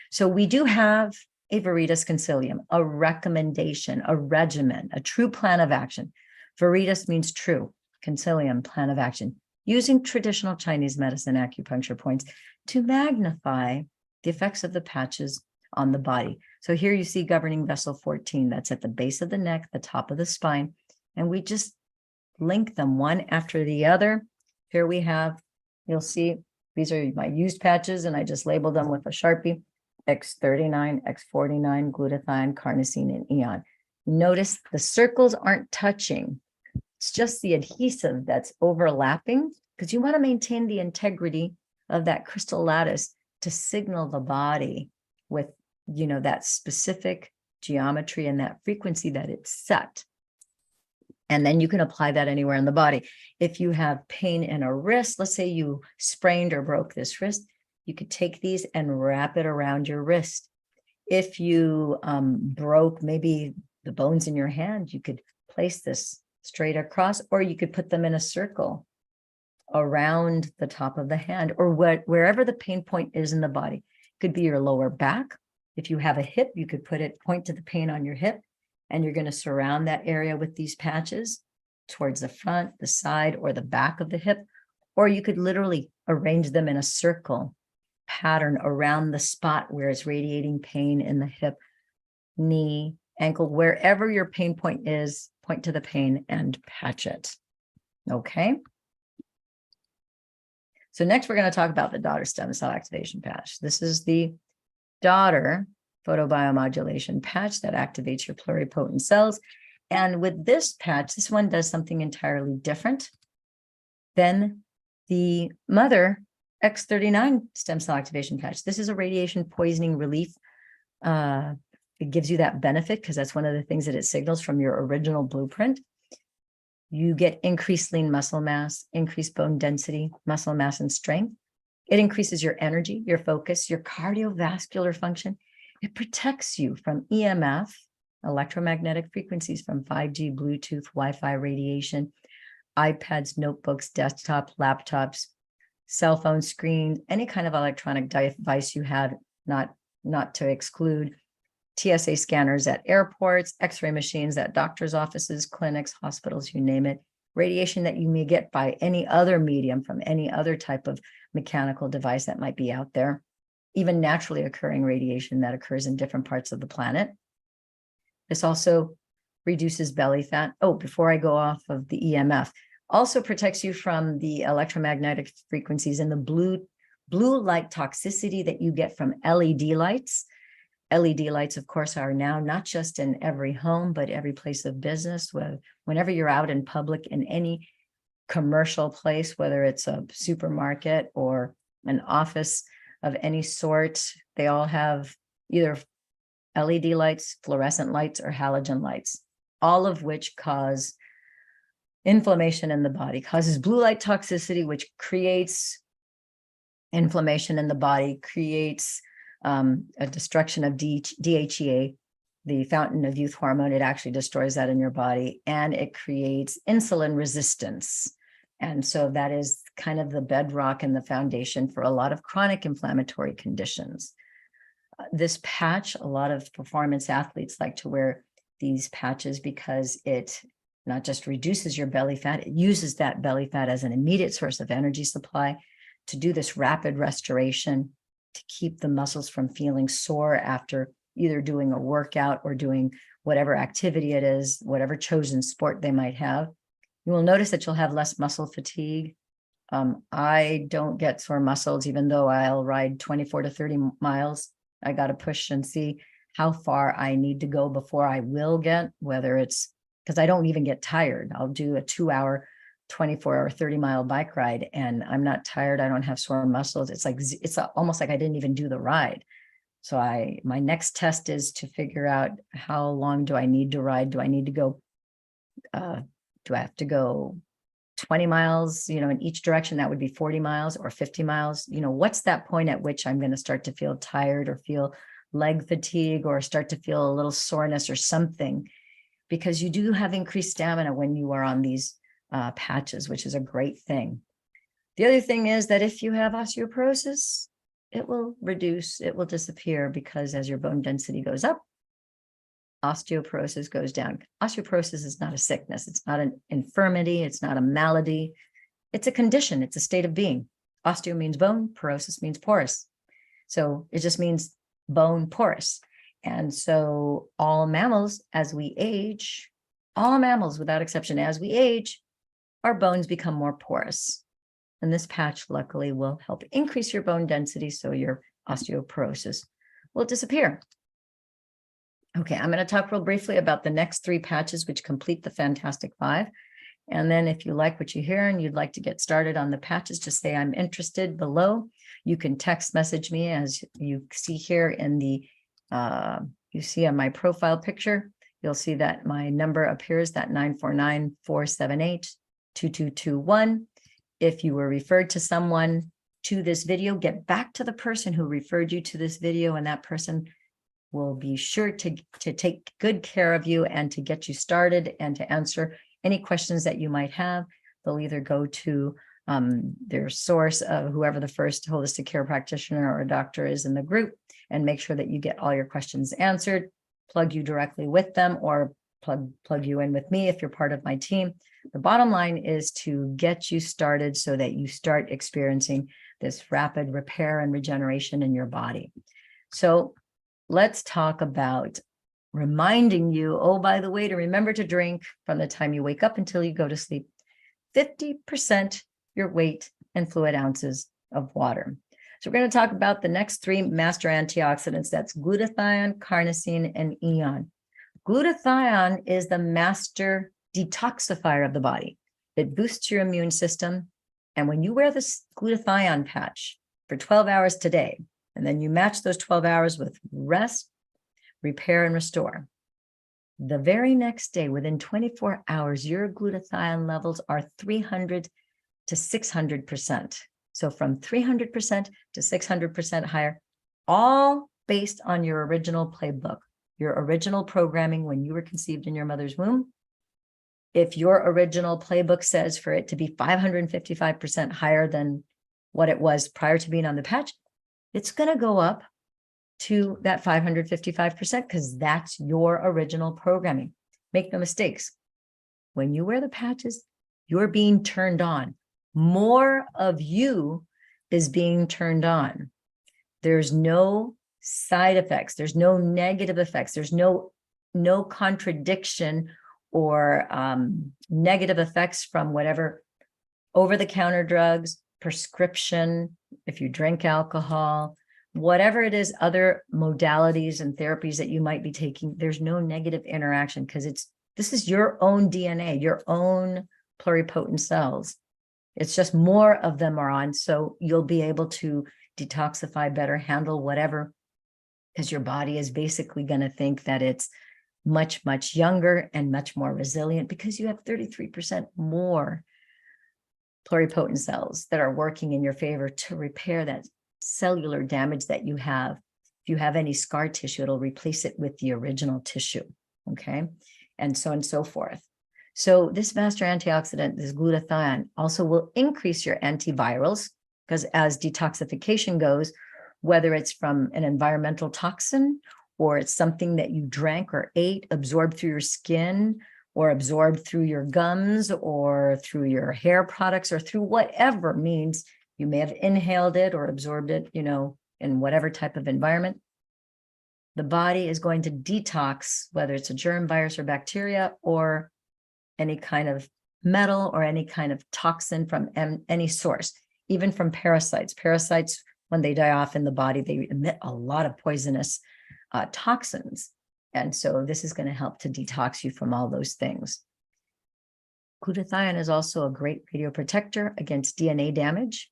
So we do have a Veritas Concilium, a recommendation, a regimen, a true plan of action. Veritas means true, Concilium, plan of action, using traditional Chinese medicine acupuncture points to magnify the effects of the patches on the body. So here you see governing vessel 14, that's at the base of the neck, the top of the spine, and we just link them one after the other. Here we have, you'll see, these are my used patches, and I just labeled them with a Sharpie, X39, X49, glutathione, carnosine, and eon. Notice the circles aren't touching. It's just the adhesive that's overlapping, because you want to maintain the integrity of that crystal lattice to signal the body with, that specific geometry and that frequency that it's set. And then you can apply that anywhere in the body. If you have pain in a wrist, let's say you sprained or broke this wrist, you could take these and wrap it around your wrist. If you broke maybe the bones in your hand, you could place this straight across, or you could put them in a circle around the top of the hand, or wherever the pain point is in the body. It could be your lower back. If you have a hip, you could point to the pain on your hip, and you're going to surround that area with these patches towards the front, the side, or the back of the hip. Or you could literally arrange them in a circle pattern around the spot where it's radiating pain in the hip, knee, ankle, wherever your pain point is, point to the pain and patch it. Okay. So next we're going to talk about the daughter stem cell activation patch. This is the daughter photobiomodulation patch that activates your pluripotent cells. And with this patch, this one does something entirely different than the mother X39 stem cell activation patch. This is a radiation poisoning relief. It gives you that benefit because that's one of the things that it signals from your original blueprint. You get increased lean muscle mass, increased bone density, muscle mass, and strength. It increases your energy, your focus, your cardiovascular function. It protects you from EMF, electromagnetic frequencies from 5G, Bluetooth, Wi-Fi radiation, iPads, notebooks, desktop, laptops, cell phone screens, any kind of electronic device you have, not to exclude TSA scanners at airports, X-ray machines at doctors' offices, clinics, hospitals, you name it, radiation that you may get by any other medium from any other type of mechanical device that might be out there, even naturally occurring radiation that occurs in different parts of the planet. This also reduces belly fat. Oh, before I go off of the EMF, also protects you from the electromagnetic frequencies and the blue light toxicity that you get from LED lights. LED lights, of course, are now not just in every home, but every place of business. Whenever you're out in public in any commercial place, whether it's a supermarket or an office of any sort, they all have either LED lights, fluorescent lights, or halogen lights, all of which cause inflammation in the body, causes blue light toxicity, which creates inflammation in the body, creates a destruction of DHEA, the fountain of youth hormone. It actually destroys that in your body, and it creates insulin resistance. And so that is kind of the bedrock and the foundation for a lot of chronic inflammatory conditions. This patch, a lot of performance athletes like to wear these patches because it not just reduces your belly fat, it uses that belly fat as an immediate source of energy supply to do this rapid restoration, to keep the muscles from feeling sore after either doing a workout or doing whatever activity it is, whatever chosen sport they might have. You will notice that you'll have less muscle fatigue. I don't get sore muscles, even though I'll ride 24 to 30 miles. I got to push and see how far I need to go before I will get, whether it's because I don't even get tired. I'll do a 2-hour, 24 or 30-mile bike ride and I'm not tired. I don't have sore muscles. It's like, it's almost like I didn't even do the ride. So my next test is to figure out how long do I need to ride? Do I need to go, do I have to go 20 miles, in each direction? That would be 40 miles or 50 miles. What's that point at which I'm going to start to feel tired or feel leg fatigue or start to feel a little soreness or something? Because you do have increased stamina when you are on these patches, which is a great thing. The other thing is that if you have osteoporosis, it will reduce, it will disappear, because as your bone density goes up, osteoporosis goes down. Osteoporosis is not a sickness. It's not an infirmity. It's not a malady. It's a condition. It's a state of being. Osteo means bone, porosis means porous. So it just means bone porous. And so all mammals, as we age, all mammals without exception, as we age, our bones become more porous. And this patch, luckily, will help increase your bone density so your osteoporosis will disappear. Okay, I'm going to talk real briefly about the next 3 patches, which complete the Fantastic 5. And then if you like what you hear and you'd like to get started on the patches, just say I'm interested below. You can text message me, as you see here in the, you see on my profile picture. You'll see that my number appears, that 949-478-2221. If you were referred to someone to this video, get back to the person who referred you to this video, and that person will be sure to take good care of you and to get you started and to answer any questions that you might have. They'll either go to their source of whoever the first holistic care practitioner or doctor is in the group and make sure that you get all your questions answered, plug you directly with them, or plug you in with me if you're part of my team. The bottom line is to get you started so that you start experiencing this rapid repair and regeneration in your body. So let's talk about reminding you, oh, by the way, to remember to drink from the time you wake up until you go to sleep, 50% your weight in fluid ounces of water. So we're going to talk about the next 3 master antioxidants. That's glutathione, carnosine, and eon. Glutathione is the master detoxifier of the body. It boosts your immune system. And when you wear this glutathione patch for 12 hours today, and then you match those 12 hours with rest, repair, and restore, the very next day, within 24 hours, your glutathione levels are 300 to 600%. So from 300% to 600% higher, all based on your original playbook, your original programming when you were conceived in your mother's womb. If your original playbook says for it to be 555% higher than what it was prior to being on the patch, it's going to go up to that 555% because that's your original programming. Make no mistakes. When you wear the patches, you're being turned on. More of you is being turned on. There's no side effects. There's no negative effects. There's no contradiction or negative effects from whatever over-the-counter drugs, prescription, if you drink alcohol, whatever it is, other modalities and therapies that you might be taking, there's no negative interaction because this is your own DNA, your own pluripotent cells. It's just more of them are on, so you'll be able to detoxify better, handle whatever, because your body is basically going to think that it's much, much younger and much more resilient because you have 33% more pluripotent cells that are working in your favor to repair that cellular damage that you have. If you have any scar tissue, it'll replace it with the original tissue, okay? And so on and so forth. So this master antioxidant, this glutathione, also will increase your antivirals because as detoxification goes, whether it's from an environmental toxin or it's something that you drank or ate, absorbed through your skin or absorbed through your gums or through your hair products or through whatever means you may have inhaled it or absorbed it, in whatever type of environment, the body is going to detox, whether it's a germ, virus, or bacteria, or any kind of metal or any kind of toxin from any source, even from parasites. Parasites, when they die off in the body, they emit a lot of poisonous toxins. And so this is going to help to detox you from all those things. Glutathione is also a great radioprotector against DNA damage,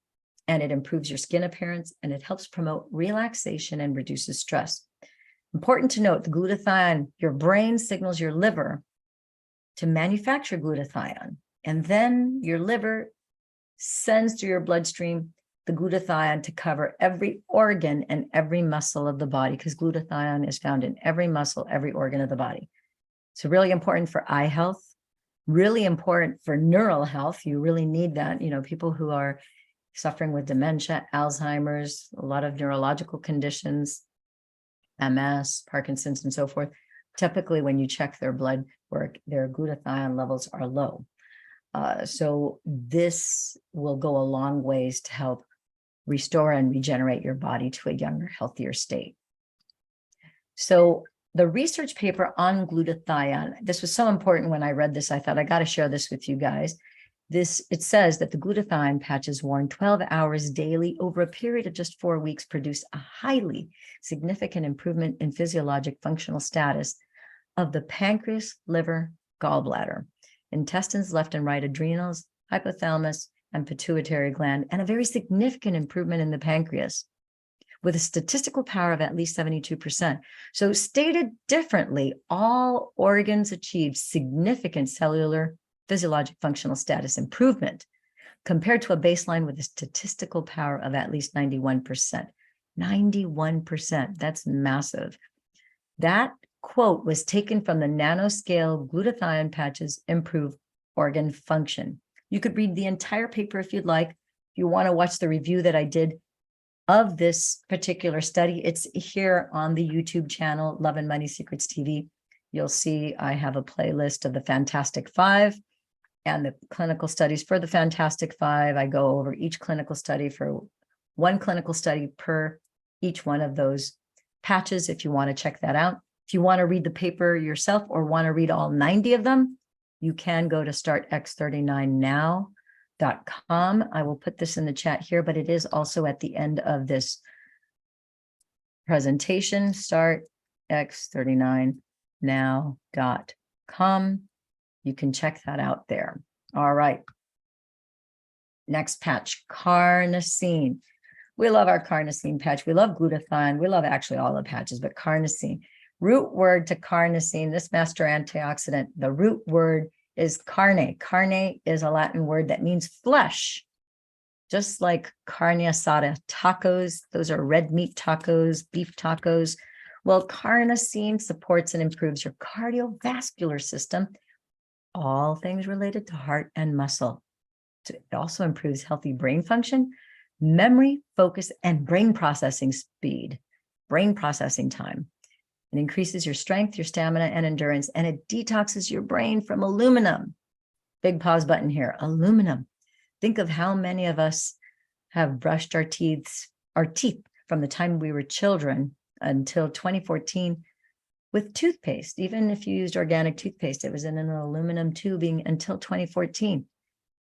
and it improves your skin appearance, and it helps promote relaxation and reduces stress. Important to note, the glutathione, your brain signals your liver to manufacture glutathione, and then your liver sends through your bloodstream the glutathione to cover every organ and every muscle of the body, because glutathione is found in every muscle, every organ of the body. So really important for eye health, really important for neural health. You really need that. People who are suffering with dementia, Alzheimer's, a lot of neurological conditions, MS, Parkinson's, and so forth. Typically, when you check their blood work, their glutathione levels are low. So this will go a long ways to help restore and regenerate your body to a younger, healthier state. So the research paper on glutathione, this was so important when I read this, I thought I got to share this with you guys. It says that the glutathione patches worn 12 hours daily over a period of just 4 weeks produced a highly significant improvement in physiologic functional status of the pancreas, liver, gallbladder, intestines, left and right adrenals, hypothalamus, and pituitary gland, and a very significant improvement in the pancreas with a statistical power of at least 72%. So stated differently, all organs achieved significant cellular physiologic functional status improvement compared to a baseline with a statistical power of at least 91%. 91%, that's massive. That quote was taken from the nanoscale glutathione patches improve organ function. You could read the entire paper if you'd like. If you want to watch the review that I did of this particular study, it's here on the YouTube channel, Love and Money Secrets TV. You'll see I have a playlist of the Fantastic Five and the clinical studies for the Fantastic Five. I go over each clinical study for one clinical study per each one of those patches if you want to check that out. If you want to read the paper yourself or want to read all 90 of them, you can go to startx39now.com. I will put this in the chat here, but it is also at the end of this presentation, startx39now.com. You can check that out there. All right. Next patch, carnosine. We love our carnosine patch. We love glutathione. We love actually all the patches, but carnosine. Root word to carnosine, this master antioxidant, the root word is carne. Carne is a Latin word that means flesh, just like carne asada, tacos. Those are red meat tacos, beef tacos. Well, carnosine supports and improves your cardiovascular system, all things related to heart and muscle. It also improves healthy brain function, memory, focus, and brain processing speed. brain processing time. It increases your strength, your stamina, and endurance, and it detoxes your brain from aluminum. Big pause button here, aluminum. Think of how many of us have brushed our teeth from the time we were children until 2014 with toothpaste. Even if you used organic toothpaste, it was in an aluminum tubing until 2014.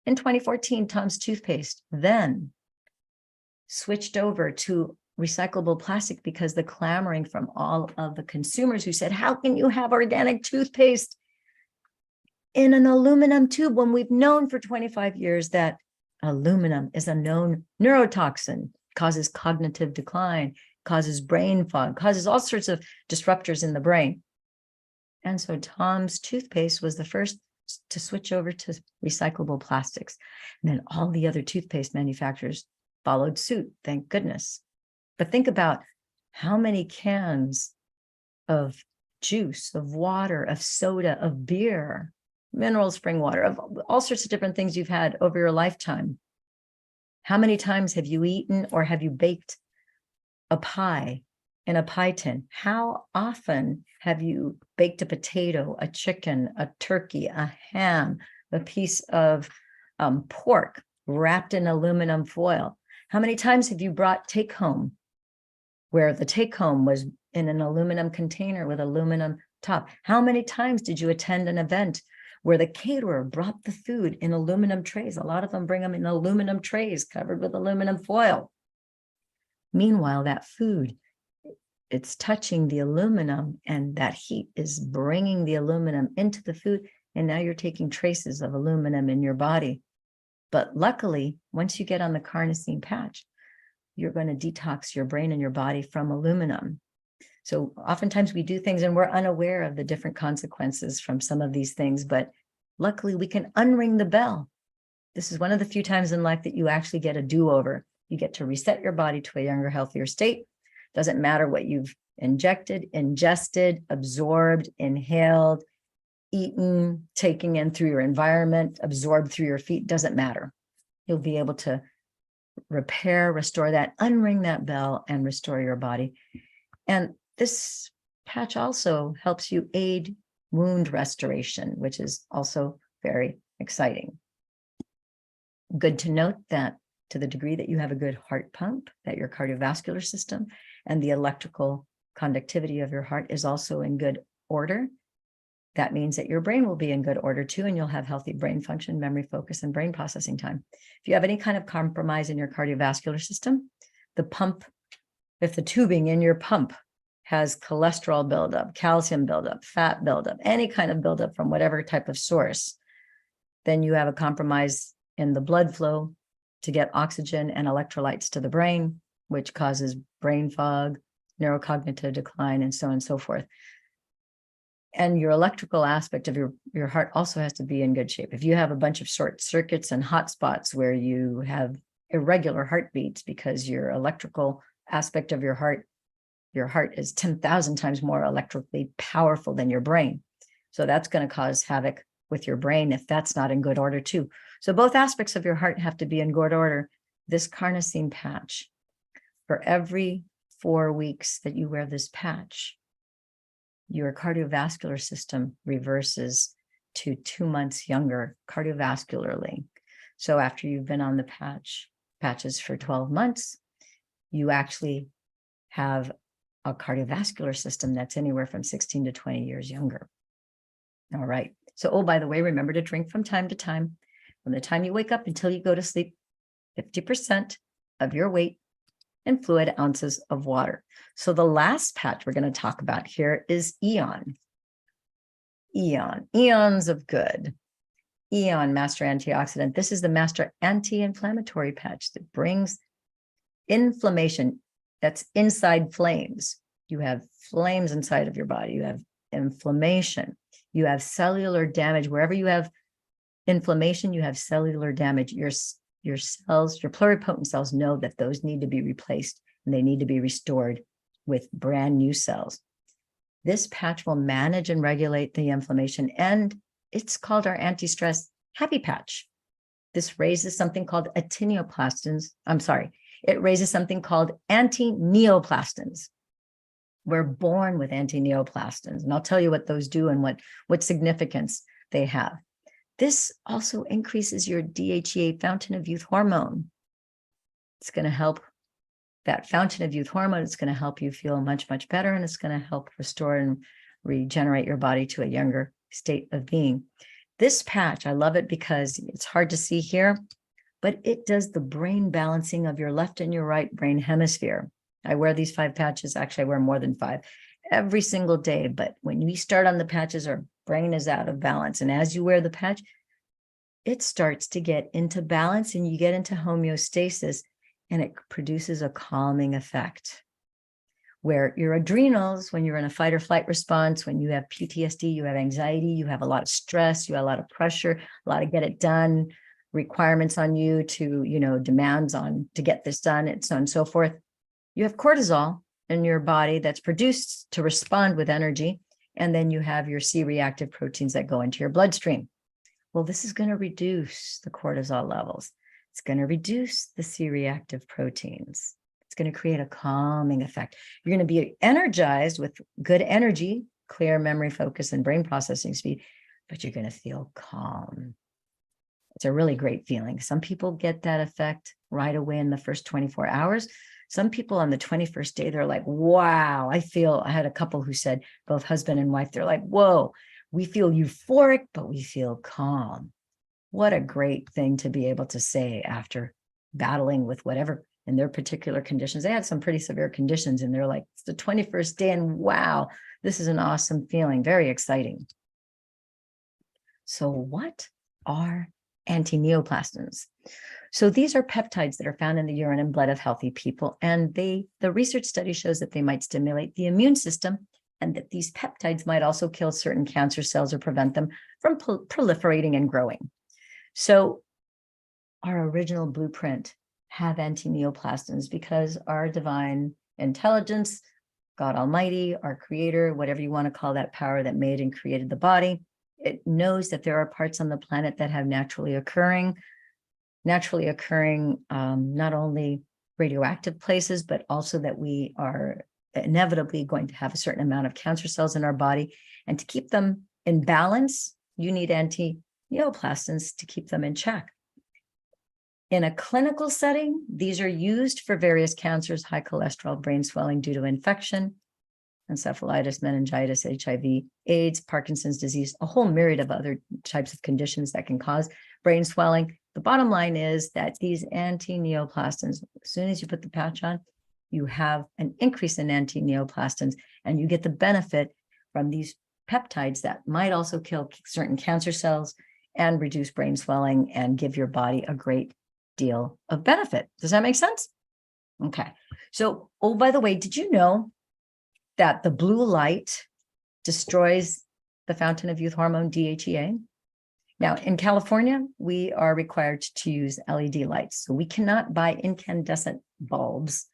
In 2014, Tom's toothpaste then switched over to recyclable plastic because the clamoring from all of the consumers who said, how can you have organic toothpaste in an aluminum tube when we've known for 25 years that aluminum is a known neurotoxin, causes cognitive decline, causes brain fog, causes all sorts of disruptors in the brain. And so Tom's toothpaste was the first to switch over to recyclable plastics. And then all the other toothpaste manufacturers followed suit, thank goodness. But think about how many cans of juice, of water, of soda, of beer, mineral spring water, of all sorts of different things you've had over your lifetime. How many times have you eaten or have you baked a pie in a pie tin? How often have you baked a potato, a chicken, a turkey, a ham, a piece of pork wrapped in aluminum foil? How many times have you brought take home, where the take home was in an aluminum container with aluminum top? How many times did you attend an event where the caterer brought the food in aluminum trays? A lot of them bring them in aluminum trays covered with aluminum foil. Meanwhile, that food, it's touching the aluminum, and that heat is bringing the aluminum into the food. And now you're taking traces of aluminum in your body. But luckily, once you get on the carnosine patch, you're going to detox your brain and your body from aluminum. So oftentimes we do things and we're unaware of the different consequences from some of these things, but luckily we can unring the bell. This is one of the few times in life that you actually get a do-over. You get to reset your body to a younger, healthier state. Doesn't matter what you've injected, ingested, absorbed, inhaled, eaten, taking in through your environment, absorbed through your feet, doesn't matter. You'll be able to repair, restore that, unring that bell, and restore your body. And this patch also helps you aid wound restoration, which is also very exciting. Good to note that to the degree that you have a good heart pump, that your cardiovascular system and the electrical conductivity of your heart is also in good order, that means that your brain will be in good order too, and you'll have healthy brain function, memory, focus, and brain processing time. If you have any kind of compromise in your cardiovascular system, the pump, if the tubing in your pump has cholesterol buildup, calcium buildup, fat buildup, any kind of buildup from whatever type of source, then you have a compromise in the blood flow to get oxygen and electrolytes to the brain, which causes brain fog, neurocognitive decline, and so on and so forth. And your electrical aspect of your heart also has to be in good shape. If you have a bunch of short circuits and hot spots where you have irregular heartbeats because your electrical aspect of your heart is 10,000 times more electrically powerful than your brain. So that's going to cause havoc with your brain if that's not in good order too. So both aspects of your heart have to be in good order. This carnosine patch, for every 4 weeks that you wear this patch, your cardiovascular system reverses to 2 months younger cardiovascularly. So after you've been on the patches for 12 months, you actually have a cardiovascular system that's anywhere from 16 to 20 years younger. All right. So, oh, by the way, remember to drink from time to time. From the time you wake up until you go to sleep, 50% of your weight in fluid ounces of water. So the last patch we're going to talk about here is Eon. Eons of good. Eon, master antioxidant. This is the master anti-inflammatory patch that brings inflammation. That's inside flames. You have flames inside of your body. You have inflammation. You have cellular damage. Wherever you have inflammation, you have cellular damage. Your cells, your pluripotent cells know that those need to be replaced and they need to be restored with brand new cells. This patch will manage and regulate the inflammation, and it's called our anti-stress happy patch. This raises something called it raises something called anti-neoplastins. We're born with anti-neoplastins, and I'll tell you what those do and what significance they have. This also increases your DHEA, fountain of youth hormone. It's going to help that fountain of youth hormone. It's going to help you feel much, much better, and it's going to help restore and regenerate your body to a younger state of being. This patch, I love it because it's hard to see here, but it does the brain balancing of your left and your right brain hemisphere. I wear these 5 patches. Actually, I wear more than 5 every single day. But when we start on the patches, our brain is out of balance. And as you wear the patch, it starts to get into balance and you get into homeostasis, and it produces a calming effect where your adrenals, when you're in a fight or flight response, when you have PTSD, you have anxiety, you have a lot of stress, you have a lot of pressure, a lot of get it done requirements on you to, demands on to get this done, and so on and so forth. You have cortisol in your body that's produced to respond with energy. And then you have your C-reactive proteins that go into your bloodstream. Well, this is going to reduce the cortisol levels. It's going to reduce the C-reactive proteins. It's going to create a calming effect. You're going to be energized with good energy, clear memory, focus, and brain processing speed, but you're going to feel calm. It's a really great feeling. Some people get that effect right away in the first 24 hours. Some people on the 21st day, they're like, wow, I had a couple who said, both husband and wife, they're like, whoa, we feel euphoric, but we feel calm. What a great thing to be able to say after battling with whatever in their particular conditions. They had some pretty severe conditions, and they're like, it's the 21st day, and wow, this is an awesome feeling, very exciting. So what are anti-neoplastins? So these are peptides that are found in the urine and blood of healthy people, and the research study shows that they might stimulate the immune system, and that these peptides might also kill certain cancer cells or prevent them from proliferating and growing. So our original blueprint have anti-neoplastins because our divine intelligence, God Almighty, our creator, whatever you want to call that power that made and created the body, it knows that there are parts on the planet that have naturally occurring not only radioactive places, but also that we are inevitably going to have a certain amount of cancer cells in our body. And to keep them in balance, you need anti-neoplastins to keep them in check. In a clinical setting, these are used for various cancers, high cholesterol, brain swelling due to infection, encephalitis, meningitis, HIV, AIDS, Parkinson's disease, a whole myriad of other types of conditions that can cause brain swelling. The bottom line is that these anti-neoplastins, as soon as you put the patch on, you have an increase in anti-neoplastins, and you get the benefit from these peptides that might also kill certain cancer cells and reduce brain swelling and give your body a great deal of benefit. Does that make sense? Okay. So, oh, by the way, did you know that the blue light destroys the fountain of youth hormone, DHEA? Now, in California, we are required to use LED lights. So we cannot buy incandescent bulbs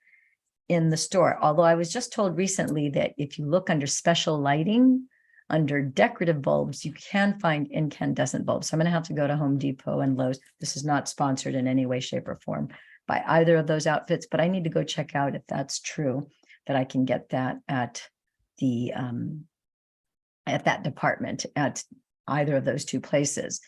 in the store. Although I was just told recently that if you look under special lighting, under decorative bulbs, you can find incandescent bulbs. So I'm going to have to go to Home Depot and Lowe's. This is not sponsored in any way, shape, or form by either of those outfits, but I need to go check out if that's true, that I can get that at the at that department at either of those two places.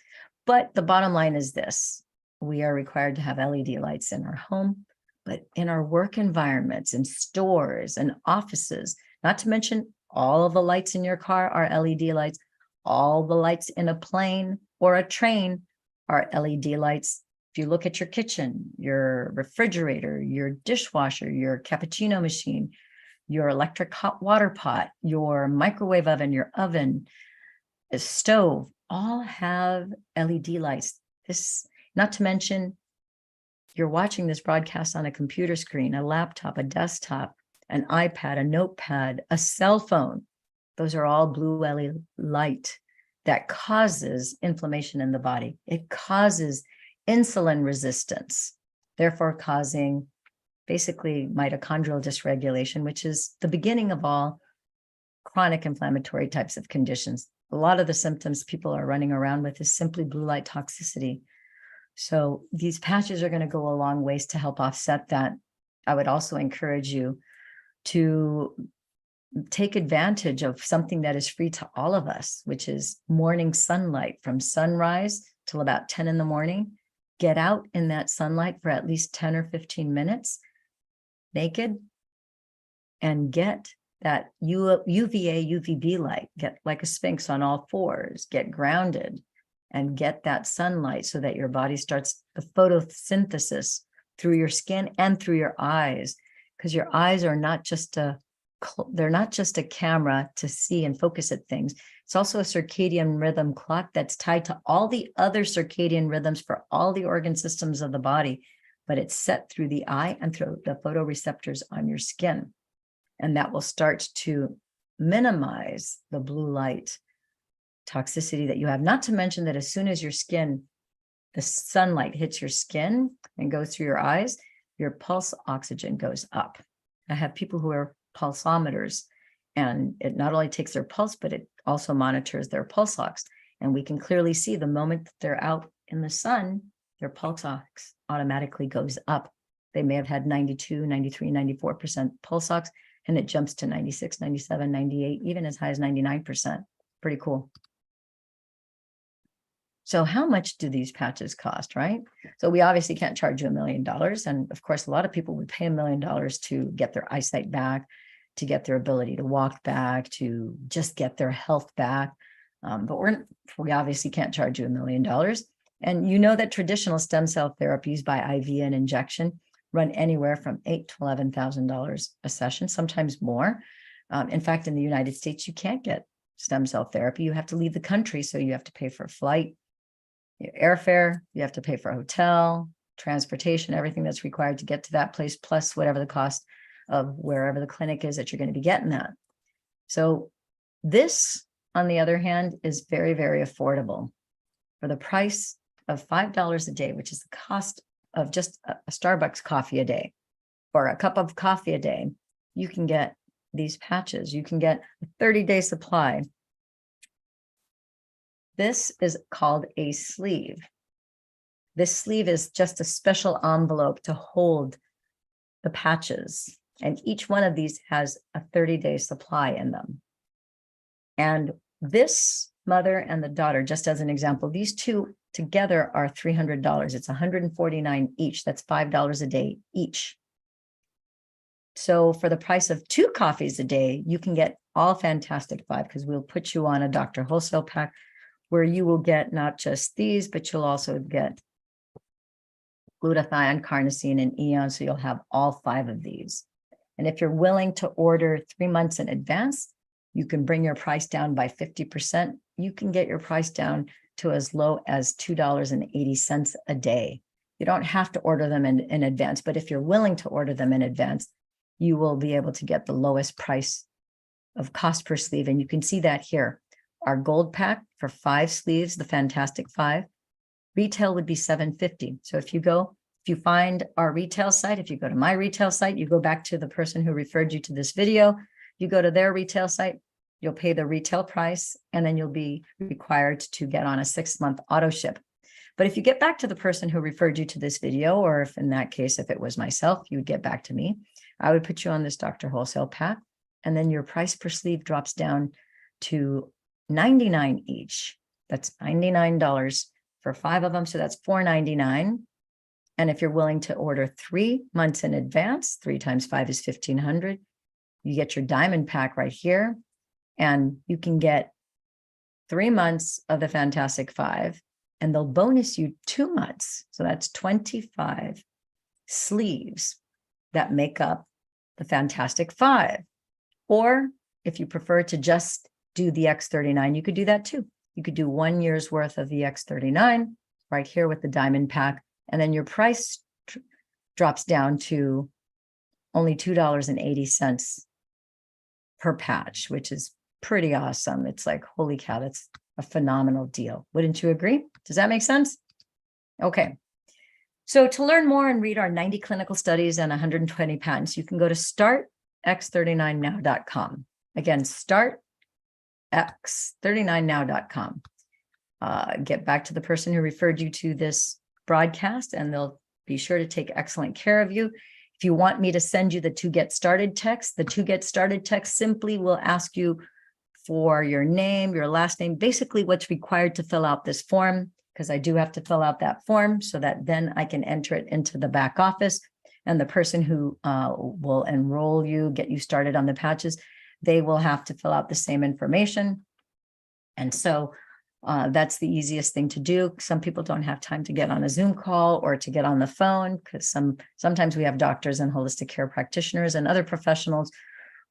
But the bottom line is this: we are required to have LED lights in our home, but in our work environments, in stores and offices, not to mention all of the lights in your car are LED lights. All the lights in a plane or a train are LED lights. If you look at your kitchen, your refrigerator, your dishwasher, your cappuccino machine, your electric hot water pot, your microwave oven, your oven, a stove, all have LED lights. This, not to mention, you're watching this broadcast on a computer screen, a laptop, a desktop, an iPad, a notepad, a cell phone. Those are all blue LED light that causes inflammation in the body. It causes insulin resistance, therefore causing basically mitochondrial dysregulation, which is the beginning of all chronic inflammatory types of conditions. A lot of the symptoms people are running around with is simply blue light toxicity. So these patches are going to go a long ways to help offset that. I would also encourage you to take advantage of something that is free to all of us, which is morning sunlight from sunrise till about 10 in the morning. Get out in that sunlight for at least 10 or 15 minutes, naked, and get that UVA, UVB light. Get like a sphinx on all fours, get grounded, and get that sunlight so that your body starts the photosynthesis through your skin and through your eyes, because your eyes are not just they're not just a camera to see and focus at things. It's also a circadian rhythm clock that's tied to all the other circadian rhythms for all the organ systems of the body, but it's set through the eye and through the photoreceptors on your skin. And that will start to minimize the blue light toxicity that you have. Not to mention that as soon as the sunlight hits your skin and goes through your eyes, your pulse oxygen goes up. I have people who are pulsometers, and it not only takes their pulse, but it also monitors their pulse ox. And we can clearly see the moment that they're out in the sun, their pulse ox automatically goes up. They may have had 92, 93, 94% pulse ox, and it jumps to 96, 97, 98, even as high as 99%. Pretty cool. So how much do these patches cost, right? So we obviously can't charge you $1 million. And of course, a lot of people would pay $1 million to get their eyesight back, to get their ability to walk back, to just get their health back. But we obviously can't charge you $1 million. And you know that traditional stem cell therapies by IV and injection run anywhere from $8,000 to $11,000 a session, sometimes more. In fact, in the United States, you can't get stem cell therapy. You have to leave the country, so you have to pay for a flight, airfare, you have to pay for a hotel, transportation, everything that's required to get to that place, plus whatever the cost of wherever the clinic is that you're going to be getting that. So this, on the other hand, is very, very affordable. For the price of $5 a day, which is the cost of just a Starbucks coffee a day, or a cup of coffee a day, you can get these patches. You can get a 30-day supply. This is called a sleeve. This sleeve is just a special envelope to hold the patches. And each one of these has a 30-day supply in them. And this mother and the daughter, just as an example, these two together are $300. It's $149 each. That's $5 a day each. So for the price of 2 coffees a day, you can get all Fantastic 5, because we'll put you on a Dr. Wholesale pack where you will get not just these, but you'll also get glutathione, carnosine, and eon. So you'll have all 5 of these. And if you're willing to order 3 months in advance, you can bring your price down by 50%. You can get your price down to as low as $2.80 a day. You don't have to order them in advance, but if you're willing to order them in advance, you will be able to get the lowest price of cost per sleeve. And you can see that here. Our gold pack for 5 sleeves, the Fantastic 5, retail would be $750. So if you find our retail site, if you go to my retail site, you go back to the person who referred you to this video, you go to their retail site, you'll pay the retail price, and then you'll be required to get on a 6-month auto ship. But if you get back to the person who referred you to this video, or if in that case, if it was myself, you would get back to me, I would put you on this Dr. Wholesale pack, and then your price per sleeve drops down to $99 each. That's $99 for 5 of them. So that's $499. And if you're willing to order 3 months in advance, 3 times 5 is 1,500. You get your diamond pack right here, and you can get 3 months of the Fantastic 5, and they'll bonus you 2 months. So that's 25 sleeves that make up the Fantastic 5. Or if you prefer to just do the X39, you could do that too. You could do 1 year's worth of the X39 right here with the diamond pack, and then your price drops down to only $2.80 per patch, which is pretty awesome. It's like, holy cow, that's a phenomenal deal. Wouldn't you agree? Does that make sense? Okay. So to learn more and read our 90 clinical studies and 120 patents, you can go to startx39now.com. Again, startx39now.com. Get back to the person who referred you to this broadcast, and they'll be sure to take excellent care of you. If you want me to send you the to get started text, the to get started text simply will ask you for your name, your last name, basically what's required to fill out this form, because I do have to fill out that form so that then I can enter it into the back office. And the person who will enroll you, get you started on the patches, they will have to fill out the same information. And so that's the easiest thing to do. Some people don't have time to get on a Zoom call or to get on the phone, because sometimes we have doctors and holistic care practitioners and other professionals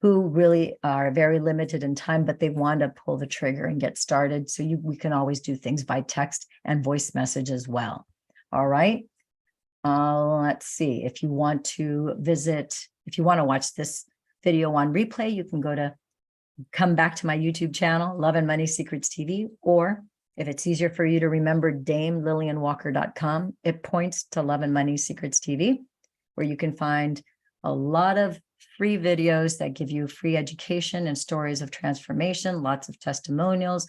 who really are very limited in time, but they want to pull the trigger and get started. So we can always do things by text and voice message as well. All right. Let's see. If you want to watch this video on replay, you can come back to my YouTube channel, Love and Money Secrets TV, or if it's easier for you to remember DameLillianWalker.com, it points to Love and Money Secrets TV, where you can find a lot of free videos that give you free education and stories of transformation, lots of testimonials.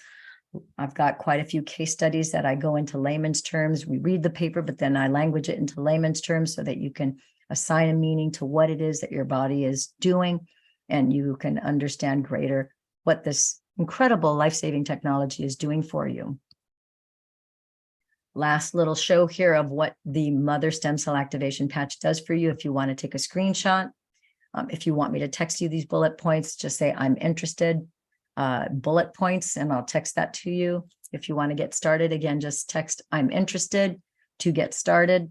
I've got quite a few case studies that I go into layman's terms. We read the paper, but then I language it into layman's terms so that you can assign a meaning to what it is that your body is doing, and you can understand greater what this incredible life-saving technology is doing for you. Last little show here of what the mother stem cell activation patch does for you. If you want to take a screenshot, if you want me to text you these bullet points, just say I'm interested, bullet points, and I'll text that to you. If you want to get started, again, just text I'm interested to get started,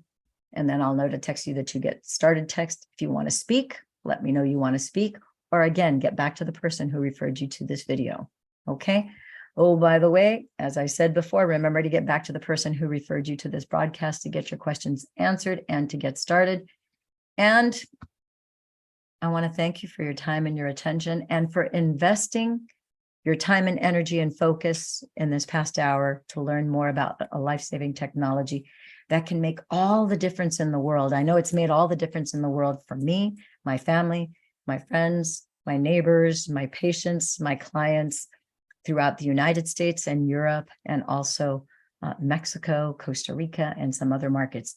and then I'll know to text you the to get started text. If you want to speak, let me know you want to speak, or again, get back to the person who referred you to this video. Okay. Oh, by the way, as I said before, remember to get back to the person who referred you to this broadcast to get your questions answered and to get started. And I want to thank you for your time and your attention, and for investing your time and energy and focus in this past hour to learn more about a life-saving technology that can make all the difference in the world. I know it's made all the difference in the world for me, my family, my friends, my neighbors, my patients, my clients throughout the United States and Europe, and also Mexico, Costa Rica, and some other markets.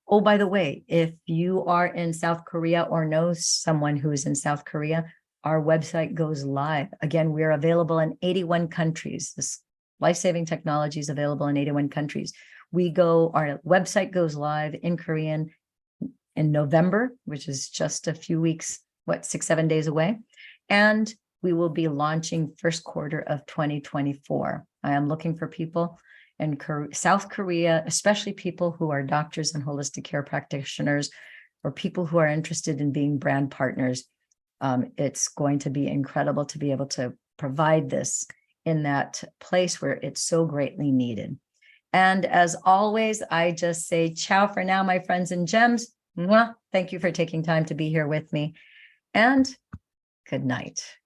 Oh, by the way, if you are in South Korea or know someone who is in South Korea, our website goes live. Again, we're available in 81 countries. This life-saving technology is available in 81 countries. Our website goes live in Korean in November, which is just a few weeks, 6-7 days away. And we will be launching first quarter of 2024. I am looking for people in South Korea, especially people who are doctors and holistic care practitioners, or people who are interested in being brand partners. It's going to be incredible to be able to provide this in that place where it's so greatly needed. And as always, I just say ciao for now, my friends and gems. Mwah. Thank you for taking time to be here with me, and good night.